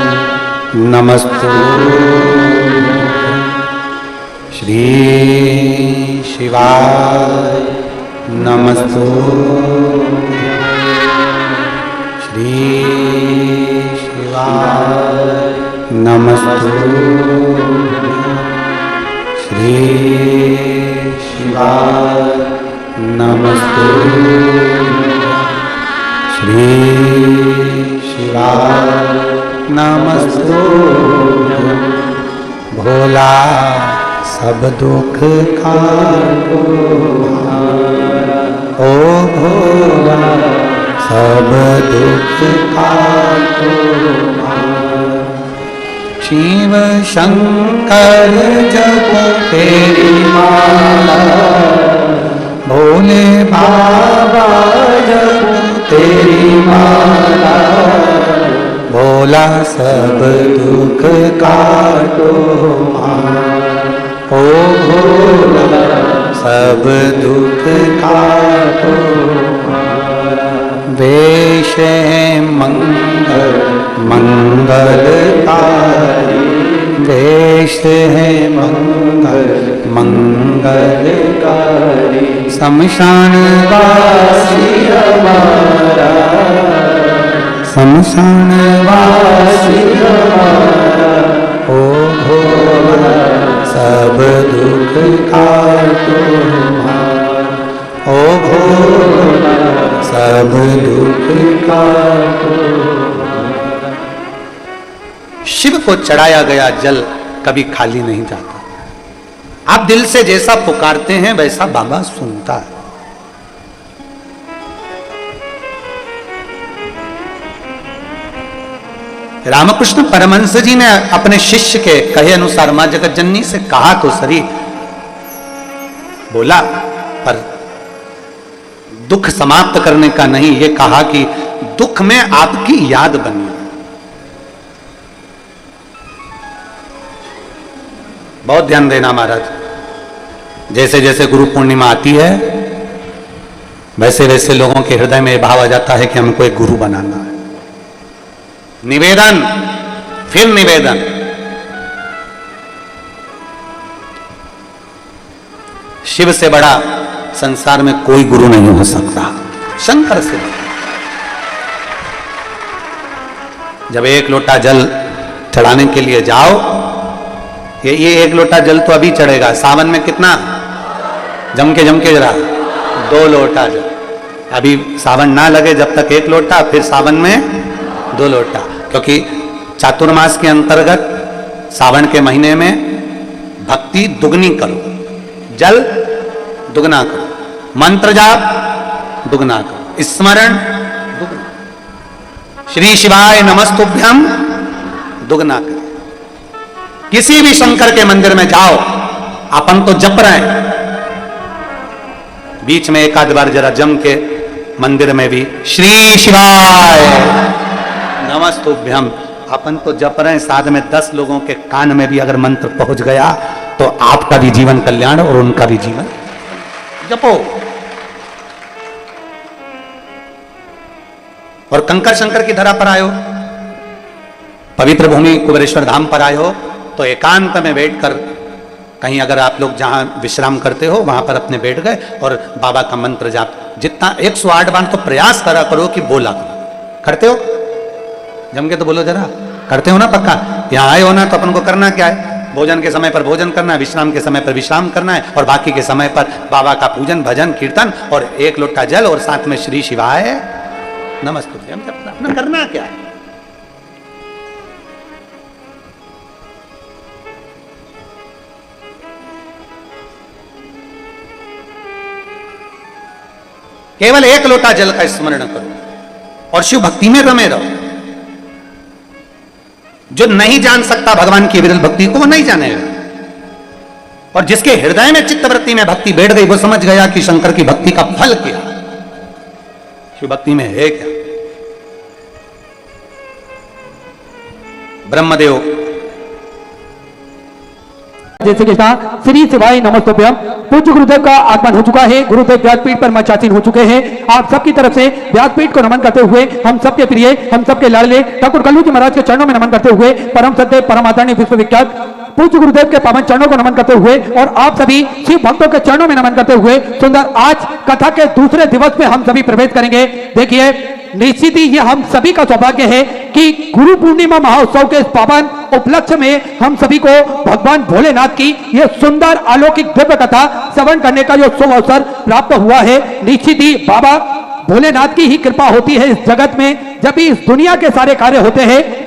नमस्तु श्री शिवाय नमस्तु श्री शिवाय नमस्तु श्री शिवाय नमस्तु श्री शिवाय नमस्तु भोला सब दुख काटो ओ भोला सब दुख काटो शिव शंकर जप तेरी माला भोले बाबा जप तेरी माला भोला सब दुख काटो ओ भोला सब दुख काटो वेश मंगल मंगलकारी वेश है मंगल मंगलकारी शमशान वासी हमारा शमशान वासी हमारा ओ भोला सब दुख काटो ओ भोला सब दुख काटो। शिव को चढ़ाया गया जल कभी खाली नहीं जाता। आप दिल से जैसा पुकारते हैं वैसा बाबा सुनता है। रामकृष्ण परमहंस जी ने अपने शिष्य के कहे अनुसार मां जगत जननी से कहा तो सही, बोला पर दुख समाप्त करने का नहीं, ये कहा कि दुख में आपकी याद बनी। बहुत ध्यान देना महाराज, जैसे जैसे गुरु पूर्णिमा आती है वैसे वैसे लोगों के हृदय में भाव आ जाता है कि हमको एक गुरु बनाना है। निवेदन, फिर निवेदन, शिव से बड़ा संसार में कोई गुरु नहीं हो सकता, शंकर से। जब एक लोटा जल चढ़ाने के लिए जाओ, ये एक लोटा जल तो अभी चढ़ेगा, सावन में कितना जम के जरा 2 लोटा जल, अभी सावन ना लगे जब तक 1 लोटा, फिर सावन में 2 लोटा, क्योंकि चातुर्मास के अंतर्गत सावन के महीने में भक्ति दुगनी करो, जल दुगना करो, मंत्र जाप दुगना करो, स्मरण दुगना, श्री शिवाय नमस्तुभ्यम दुगना करो। किसी भी शंकर के मंदिर में जाओ, अपन तो जप रहे हैं, बीच में एक आध बार जरा जम के मंदिर में भी श्री शिवाय नमस्तुभ्यम, अपन तो जप रहे हैं, साथ में 10 लोगों के कान में भी अगर मंत्र पहुंच गया तो आपका भी जीवन कल्याण और उनका भी जीवन। जपो और कंकर शंकर की धरा पर आयो, पवित्र भूमि कुबेरेश्वर धाम पर आए हो तो एकांत में बैठकर कहीं अगर आप लोग जहां विश्राम करते हो वहां पर अपने बैठ गए और बाबा का मंत्र जाप जितना 108 बार तो प्रयास करा करो कि बोला करो। करते हो? जम के तो बोलो जरा, करते हो ना? पक्का यहाँ आए हो ना तो अपन को करना क्या है? भोजन के समय पर भोजन करना है, विश्राम के समय पर विश्राम करना है और बाकी के समय पर बाबा का पूजन भजन कीर्तन और 1 लोटा जल और साथ में श्री शिवाय नमस्तुभ्यम अपना करना क्या है? केवल 1 लोटा जल का स्मरण करो और शिव भक्ति में रमे रहो। जो नहीं जान सकता भगवान की विरल भक्ति को वो नहीं जानेगा, और जिसके हृदय में चित्तवृत्ति में भक्ति बैठ गई वो समझ गया कि शंकर की भक्ति का फल क्या, शिव भक्ति में है क्या। ब्रह्मदेव जैसे कि श्री शिवाय नमस्तुभ्यम। पूज्य गुरुदेव का आगमन हो चुका है। गुरुदेव व्यासपीठ पर मंचासीन हो चुके हैं। आप सबकी तरफ से व्यासपीठ को नमन करते हुए हम सबके प्रिय, हम सबके लाडले ठाकुर कल्लू जी महाराज के चरणों में नमन करते हुए परम सत्य परम आदरणीय विश्वविख्यात पूज्य गुरुदेव के पावन चरणों को नमन करते हुए और आप सभी शिव भक्तों के चरणों में नमन करते हुए सुंदर आज कथा के दूसरे दिवस में हम सभी प्रवेश करेंगे। देखिए, निश्चित ही ये हम सभी का सौभाग्य है कि गुरु पूर्णिमा महोत्सव के इस पावन उपलक्ष्य में हम सभी को भगवान भोलेनाथ की ये सुंदर अलौकिक दिव्य कथा श्रवण करने का जो शुभ अवसर प्राप्त हुआ है। निश्चित ही बाबा भोलेनाथ की ही कृपा होती है इस जगत में, जब भी इस दुनिया के सारे कार्य होते हैं।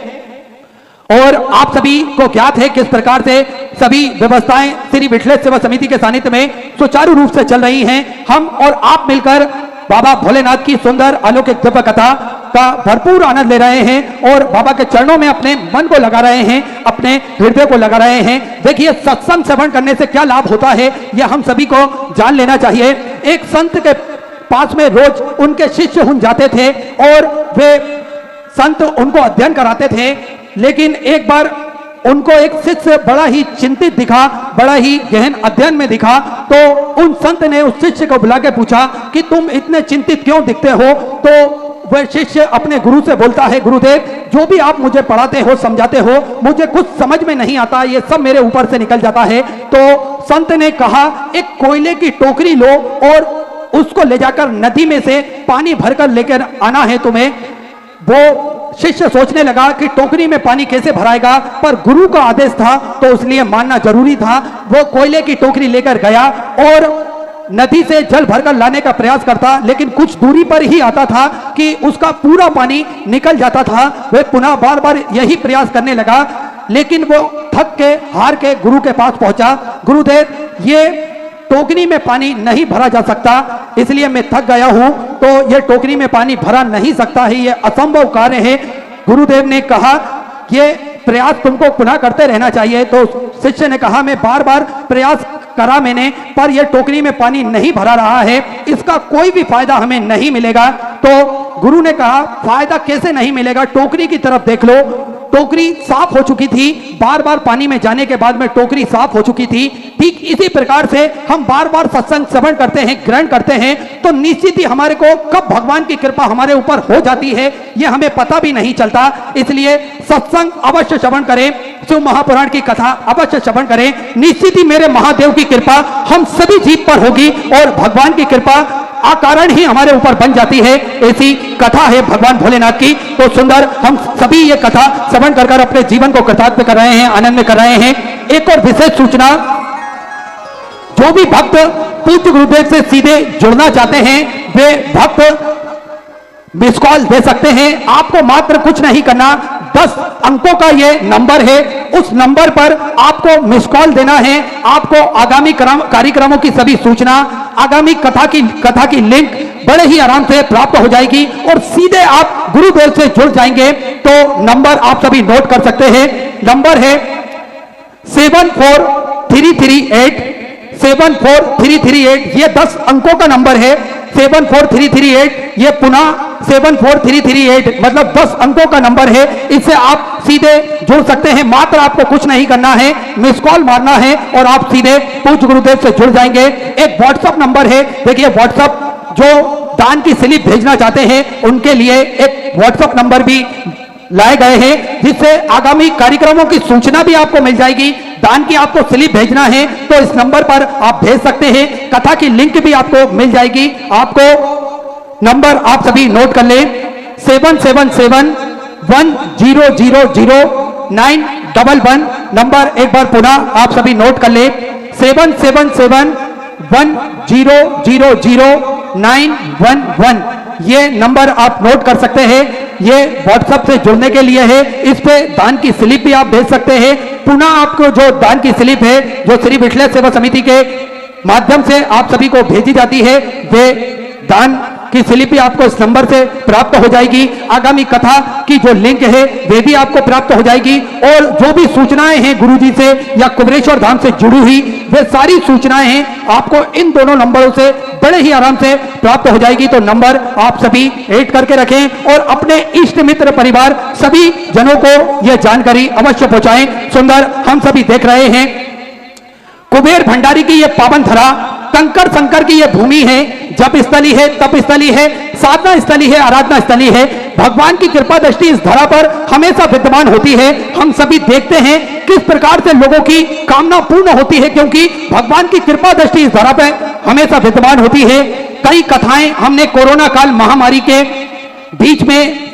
और आप सभी को ज्ञात है किस प्रकार से सभी व्यवस्थाएं श्री विठलेश्वर सेवा समिति के सानिध्य में सुचारू रूप से चल रही हैं। हम और आप मिलकर बाबा भोलेनाथ की सुंदर अलौकिक दिव्य कथा का भरपूर आनंद ले रहे हैं और बाबा के चरणों में अपने मन को लगा रहे हैं, अपने हृदय को लगा रहे हैं। देखिए, सत्संग श्रवण करने से क्या लाभ होता है यह हम सभी को जान लेना चाहिए। एक संत के पास में रोज उनके शिष्य हुन जाते थे और वे संत उनको अध्ययन कराते थे, लेकिन एक बार उनको एक शिष्य बड़ा ही चिंतित दिखा, बड़ा ही गहन अध्ययन में दिखा। तो उन संत ने उस शिष्य को बुला के पूछा कि तुम इतने चिंतित क्यों दिखते हो? तो वह शिष्य अपने गुरु से बोलता है, गुरुदेव जो भी आप मुझे पढ़ाते हो, समझाते हो, मुझे कुछ समझ में नहीं आता, ये सब मेरे ऊपर से निकल जाता है। तो संत ने कहा, एक कोयले की टोकरी लो और उसको ले जाकर नदी में से पानी भरकर लेकर आना है तुम्हें। वो शिष्य सोचने लगा कि टोकरी में पानी कैसे भराएगा, पर गुरु का आदेश था तो इसलिए मानना जरूरी था। वो कोयले की टोकरी लेकर गया और नदी से जल भरकर लाने का प्रयास करता, लेकिन कुछ दूरी पर ही आता था कि उसका पूरा पानी निकल जाता था। वह पुनः बार बार यही प्रयास करने लगा, लेकिन वो थक के हार के गुरु के पास पहुंचा। गुरुदेव, ये टोकरी में पानी नहीं भरा जा सकता, इसलिए मैं थक गया हूं, तो यह टोकरी में पानी भरा नहीं सकता है, यह असंभव कार्य है। गुरुदेव ने कहा, ये प्रयास तुमको पुनः करते रहना चाहिए। तो शिष्य ने कहा, मैं बार बार प्रयास करा मैंने, पर यह टोकरी में पानी नहीं भरा रहा है, इसका कोई भी फायदा हमें नहीं मिलेगा। तो गुरु ने कहा, फायदा कैसे नहीं मिलेगा? टोकरी की तरफ देख लो, टोकरी साफ हो चुकी थी, बार बार पानी में जाने के बाद में टोकरी साफ हो चुकी थी। ठीक इसी प्रकार से हम बार बार सत्संग श्रवण करते हैं, ग्रहण करते हैं, तो निश्चित ही हमारे को कब भगवान की कृपा हमारे ऊपर हो जाती है यह हमें पता भी नहीं चलता। इसलिए सत्संग अवश्य श्रवण करें, शिव महापुराण की कथा अवश्य श्रवण करें। निश्चित ही मेरे महादेव की कृपा हम सभी जीव पर होगी और भगवान की कृपा अकारण ही हमारे ऊपर बन जाती है। ऐसी कथा है भगवान भोलेनाथ की। तो सुंदर हम सभी ये कथा श्रवण कर अपने जीवन को कृतार्थ कर रहे हैं, आनंद में कर रहे हैं। एक और विशेष सूचना, जो भी भक्त पूज्य गुरुदेव से सीधे जुड़ना चाहते हैं वे भक्त मिस कॉल दे सकते हैं। आपको मात्र कुछ नहीं करना, 10 अंकों का ये नंबर है, उस नंबर पर आपको मिस कॉल देना है। आपको आगामी कार्यक्रमों की सभी सूचना, आगामी कथा की लिंक बड़े ही आराम से प्राप्त हो जाएगी और सीधे आप गुरुदेव से जुड़ जाएंगे। तो नंबर आप सभी नोट कर सकते हैं। नंबर है 74338। ये 10 अंकों का नंबर है, 74338। ये पुनः 74338, मतलब 10 अंकों का नंबर है। इससे आप सीधे जुड़ सकते हैं। मात्र आपको कुछ नहीं करना है, मिस कॉल मारना है और आप सीधे पूज्य गुरुदेव से जुड़ जाएंगे। एक व्हाट्सएप नंबर है, देखिए व्हाट्सएप जो दान की स्लिप भेजना चाहते हैं उनके लिए एक व्हाट्सएप नंबर भी लाए गए हैं, जिससे आगामी कार्यक्रमों की सूचना भी आपको मिल जाएगी। दान की आपको स्लिप भेजना है तो इस नंबर पर आप भेज सकते हैं। कथा की लिंक भी आपको मिल जाएगी। आपको नंबर आप सभी नोट कर लें, 77710000911। नंबर एक बार पुनः आप सभी नोट कर लें, 77710000911। ये नंबर आप नोट कर सकते हैं। ये व्हाट्सएप से जुड़ने के लिए है। इस पे दान की स्लिप भी आप भेज सकते हैं। पुनः आपको जो दान की स्लिप है जो श्री विठलेश्वर सेवा समिति के माध्यम से आप सभी को भेजी जाती है, वे दान की स्लिप भी आपको इस नंबर से प्राप्त हो जाएगी। आगामी कथा की जो लिंक है वे भी आपको प्राप्त हो जाएगी और जो भी सूचनाएं हैं गुरुजी से या कुबरेश्वर धाम से जुड़ी हुई वे सारी सूचनाएं हैं आपको इन दोनों नंबरों से बड़े ही आराम से प्राप्त हो जाएगी। तो नंबर आप सभी ऐड करके रखें और अपने इष्ट मित्र परिवार सभी जनों को यह जानकारी अवश्य पहुंचाएं। सुंदर हम सभी देख रहे हैं कुबेर भंडारी की ये पावन धरा, कंकर शंकर की ये भूमि है, जप स्थली है, तप स्थली है, साधना स्थली है, आराधना स्थली है। भगवान की कृपा दृष्टि इस धरा पर हमेशा विद्यमान होती है। हम सभी देखते हैं किस प्रकार से लोगों की कामना पूर्ण होती है, क्योंकि भगवान की कृपा दृष्टि इस धरा पर हमेशा विद्यमान होती है। कई कथाएं हमने कोरोना काल महामारी के बीच में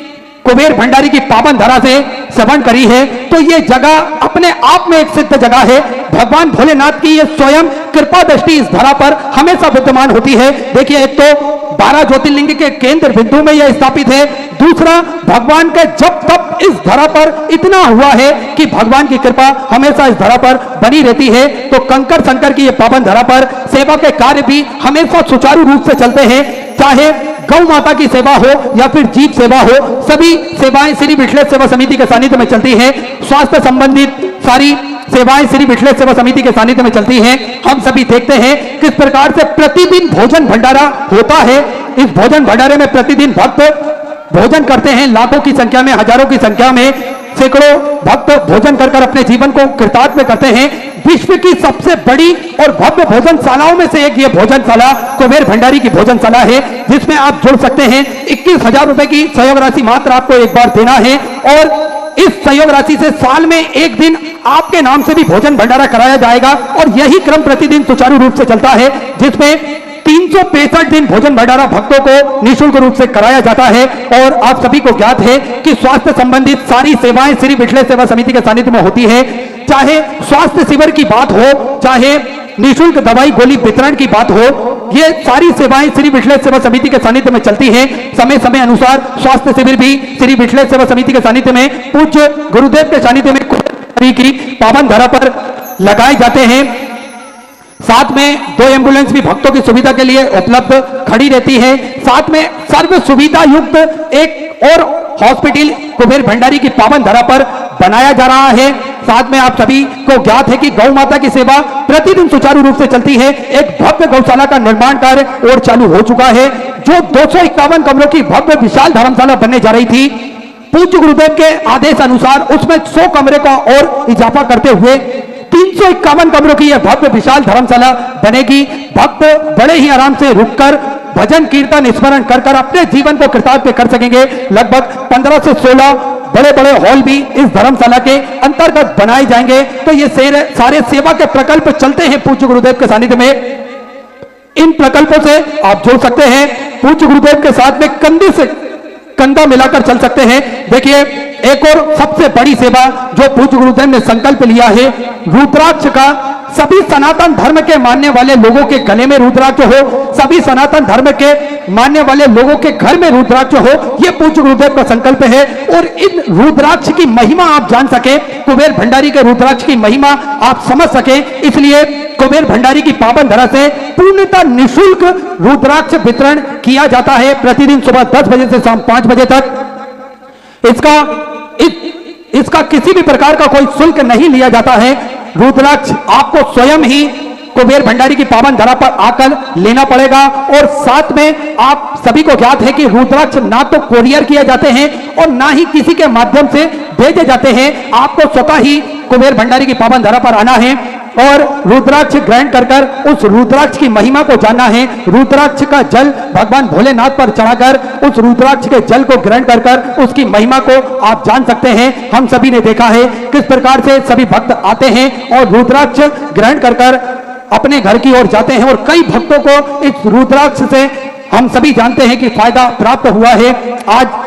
कुबेर भंडारी की पावन धरा से श्रवण करी है। तो ये जगह अपने आप में एक सिद्ध जगह है। भगवान भोलेनाथ की ये स्वयं कृपा दृष्टि इस धरा पर हमेशा विद्यमान होती है। देखिए, एक तो 12 ज्योतिर्लिंग के केंद्र बिंदु में यह स्थापित है। दूसरा, भगवान के जप तप इस धरा पर इतना हुआ है कि भगवान की कृपा हमेशा इस धरा पर बनी रहती है। तो कंकर शंकर की ये पावन धरा पर सेवा के कार्य भी हमेशा सुचारू रूप से चलते हैं। चाहे गौ माता की सेवा हो या फिर जीव सेवा हो, सभी सेवाएं श्री विठलेश्वर सेवा समिति के सानिध्य में चलती हैं। स्वास्थ्य संबंधित सारी सेवाएं श्री विठलेश्वर सेवा समिति के सानिध्य में चलती हैं। हम सभी देखते हैं किस प्रकार से प्रतिदिन भोजन भंडारा होता है। इस भोजन भंडारे में प्रतिदिन भक्त भोजन करते हैं। लाखों की संख्या में, हजारों की संख्या में सैकड़ों भक्त भोजन कर अपने जीवन को कृतार्थ करते हैं। विश्व की सबसे बड़ी और भव्य भोजनशालाओं में से एक ये भोजनशाला कुबेर भंडारी की भोजनशाला है, जिसमें आप जुड़ सकते हैं। 21,000 रुपए की सहयोग राशि मात्र आपको एक बार देना है, और इस सहयोग राशि से साल में एक दिन आपके नाम से भी भोजन भंडारा कराया जाएगा। और यही क्रम प्रतिदिन सुचारू रूप से चलता है, जिसमें 365 दिन भोजन भंडारा भक्तों को निःशुल्क रूप से कराया जाता है। और आप सभी को ज्ञात है कि स्वास्थ्य संबंधित सारी सेवाएं श्री विठलेश्वर सेवा समिति के सानिध्य में होती है। चाहे स्वास्थ्य शिविर की बात हो, चाहे निःशुल्क दवाई गोली वितरण की बात हो, ये सारी सेवाएं श्री विठलेश्वर सेवा समिति के सानिध्य में चलती हैं। समय समय अनुसार स्वास्थ्य शिविर भी श्री विठलेश्वर सेवा समिति के सानिध्य में, पूज्य गुरुदेव के सानिध्य में की पावन धरा पर लगाए जाते हैं। साथ में 2 एम्बुलेंस भी भक्तों की सुविधा के लिए उपलब्ध खड़ी रहती है। साथ में सर्व सुविधा युक्त एक और हॉस्पिटल कुबेर भंडारी की पावन धरा पर बनाया जा रहा है। साथ में आप सभी को ज्ञात है कि गौ माता की सेवा प्रतिदिन सुचारू रूप से चलती है। एक भव्य गौशाला का निर्माण कार्य और चालू हो चुका है, जो 251 कमरों की भव्य विशाल धर्मशाला बनने जा रही थी। पूज्य गुरुदेव के आदेश अनुसार उसमें 100 कमरे का और इजाफा करते हुए 351 कमरों की यह भव्य विशाल धर्मशाला बनेगी। भक्त बड़े ही आराम से रुककर भजन कीर्तन स्मरण कर अपने जीवन को कृतार्थ कर सकेंगे। लगभग 15 से 16 बड़े बड़े हॉल भी इस धर्मशाला के अंतर्गत बनाए जाएंगे। तो ये सारे सेवा के प्रकल्प चलते हैं पूज्य गुरुदेव के सानिध्य में। इन प्रकल्पों से आप जुड़ सकते हैं, पूज्य गुरुदेव के साथ में कंधे से कंधा मिलाकर चल सकते हैं। देखिए, एक और सबसे बड़ी सेवा जो पूज्य गुरुदेव ने संकल्प लिया है, रुद्राक्ष का। सभी सनातन धर्म के मानने वाले लोगों के गले में रुद्राक्ष हो, सभी सनातन धर्म के मानने वाले लोगों के घर में रुद्राक्ष हो, यह पूज्य गुरुदेव का संकल्प है। और इन रुद्राक्ष की महिमा आप जान सके, कुबेर भंडारी के रुद्राक्ष की महिमा आप समझ सके, इसलिए कुबेर भंडारी की पावन धरा से पूर्णतः निःशुल्क रुद्राक्ष वितरण किया जाता है। प्रतिदिन सुबह 10 बजे से शाम 5 बजे तक इसका किसी भी प्रकार का कोई शुल्क नहीं लिया जाता है। रुद्राक्ष आपको स्वयं ही कुबेर भंडारी की पावन धरा पर आकर लेना पड़ेगा। और साथ में आप सभी को ज्ञात है कि रुद्राक्ष ना तो कोरियर किए जाते हैं और ना ही किसी के माध्यम से भेजे जाते हैं। आपको स्वतः ही कुबेर भंडारी की पावन धरा पर आना है और रुद्राक्ष ग्रहण कर उस रुद्राक्ष की महिमा को जानना है। रुद्राक्ष का जल भगवान भोलेनाथ पर चढ़ाकर उस रुद्राक्ष के जल को ग्रहण कर उसकी महिमा को आप जान सकते हैं। हम सभी ने देखा है किस प्रकार से सभी भक्त आते हैं और रुद्राक्ष ग्रहण कर अपने घर की ओर जाते हैं। और कई भक्तों को इस रुद्राक्ष से हम सभी जानते हैं कि फायदा प्राप्त हुआ है। आज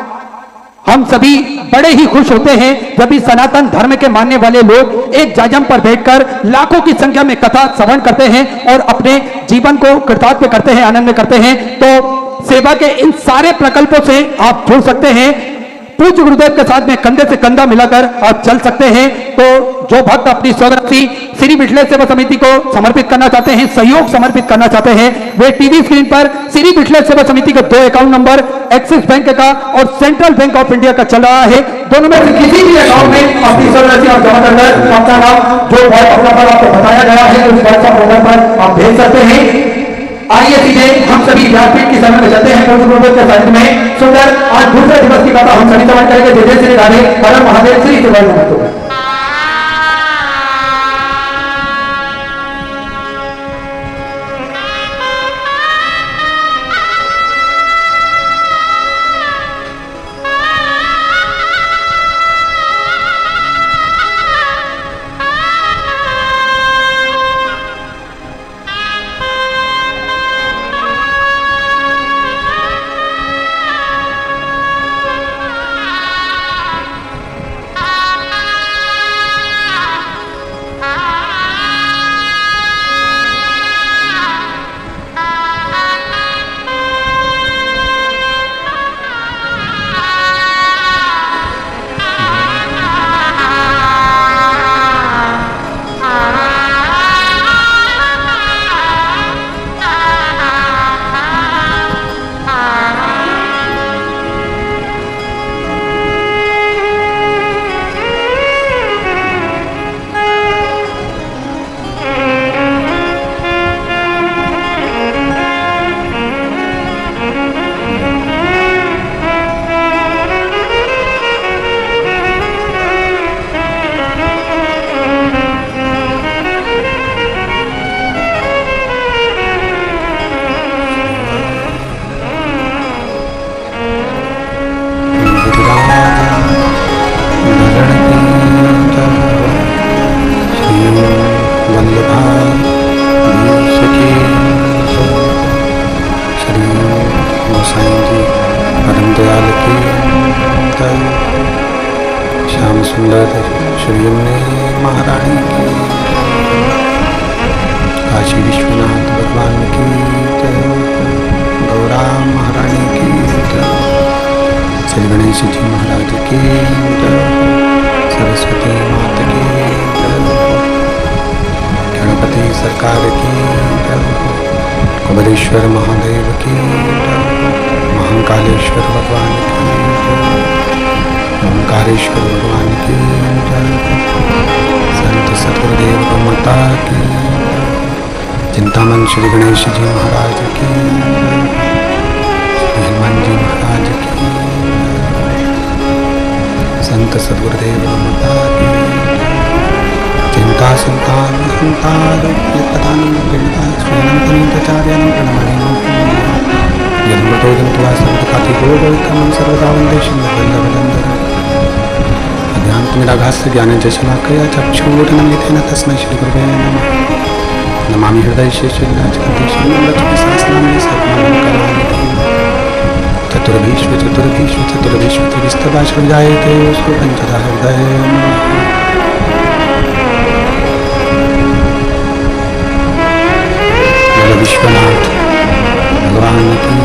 हम सभी बड़े ही खुश होते हैं जब इस सनातन धर्म के मानने वाले लोग एक जाजम पर बैठकर लाखों की संख्या में कथा श्रवण करते हैं और अपने जीवन को कृतार्थ करते हैं, आनंद करते हैं। तो सेवा के इन सारे प्रकल्पों से आप जुड़ सकते हैं। पूज्य गुरुदेव के साथ में कंधे से कंधा मिलाकर आप चल सकते हैं। तो जो भक्त अपनी स्वराशि श्री विठलेश्वर सेवा समिति को समर्पित करना चाहते हैं, सहयोग समर्पित करना चाहते हैं, वे टीवी स्क्रीन पर श्री विठलेश्वर सेवा समिति के 2 अकाउंट नंबर एक्सिस बैंक का और सेंट्रल बैंक ऑफ इंडिया का चल रहा है। दोनों में से किसी भी अकाउंट में अपनी स्वराशि आप जमा कर अपना नाम जो अपना पर आपको बताया गया है उस व्हाट्सएप नंबर पर आप भेज सकते हैं। आइए सीधे हम सभी व्यासपीठ की समय में चलते हैं। पूज्य गुरुदेव के साथ में सुंदर आज दूसरे दिवस की कथा हम सभी श्रवण करेंगे। जय जय श्री राधे, हर महादेव, श्री शिवाय नमः। दयाल की जय। श्याम सुंदर श्री यमुने महारानी की, काशी विश्वनाथ भगवान की जय। गौरा महारानी की जय। श्री गणेश जी महाराज की जय। सरस्वती माता की जय। गणपति सरकार की जय। कुबेरेश्वर महादेव की जय। महाकालेश्वर भगवान की जय। ओंकारेश्वर भगवान की जय। संत सतगुरुदेव माता की जय। चिंतामन श्री गणेश जी महाराज की जय। श्री हनुमान जी महाराज की जय। संत सतगुरुदेव माता की जय। चिंता संतान संतान प्रधान सर्वदा वंदे अज्ञानतिमिराघास्य ज्ञानञ्जशलाकया चक्षुरुन्मिलितेन तस्मै श्रीगुरवे नमः। नमामि हृदय चतुर्भीष्व चतुर्भीष्व चतुर्भीष्व चतुर्भिस्तभाषजायते पंचधा हृदय। विश्वनाथ भगवान की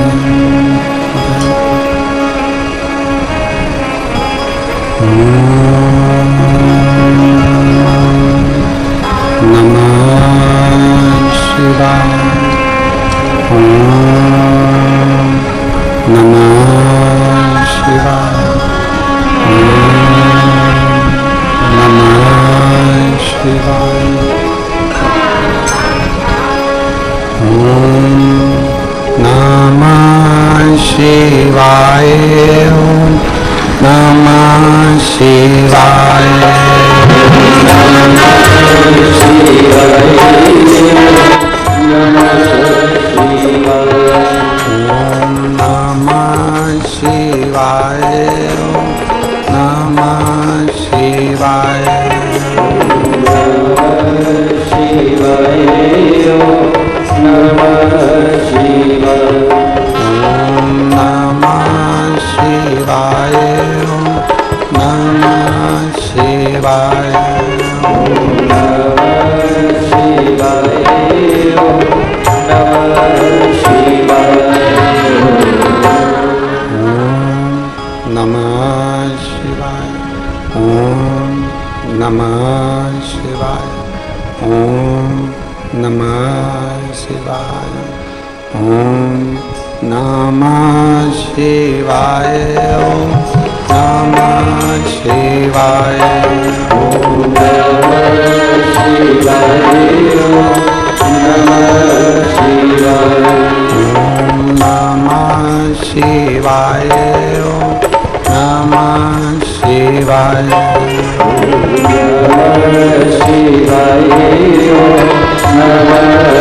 नमः शिवाय। नमः शिवाय। नमः शिवाय। नमः शिवाय। नमः शिवाय। शिवाय।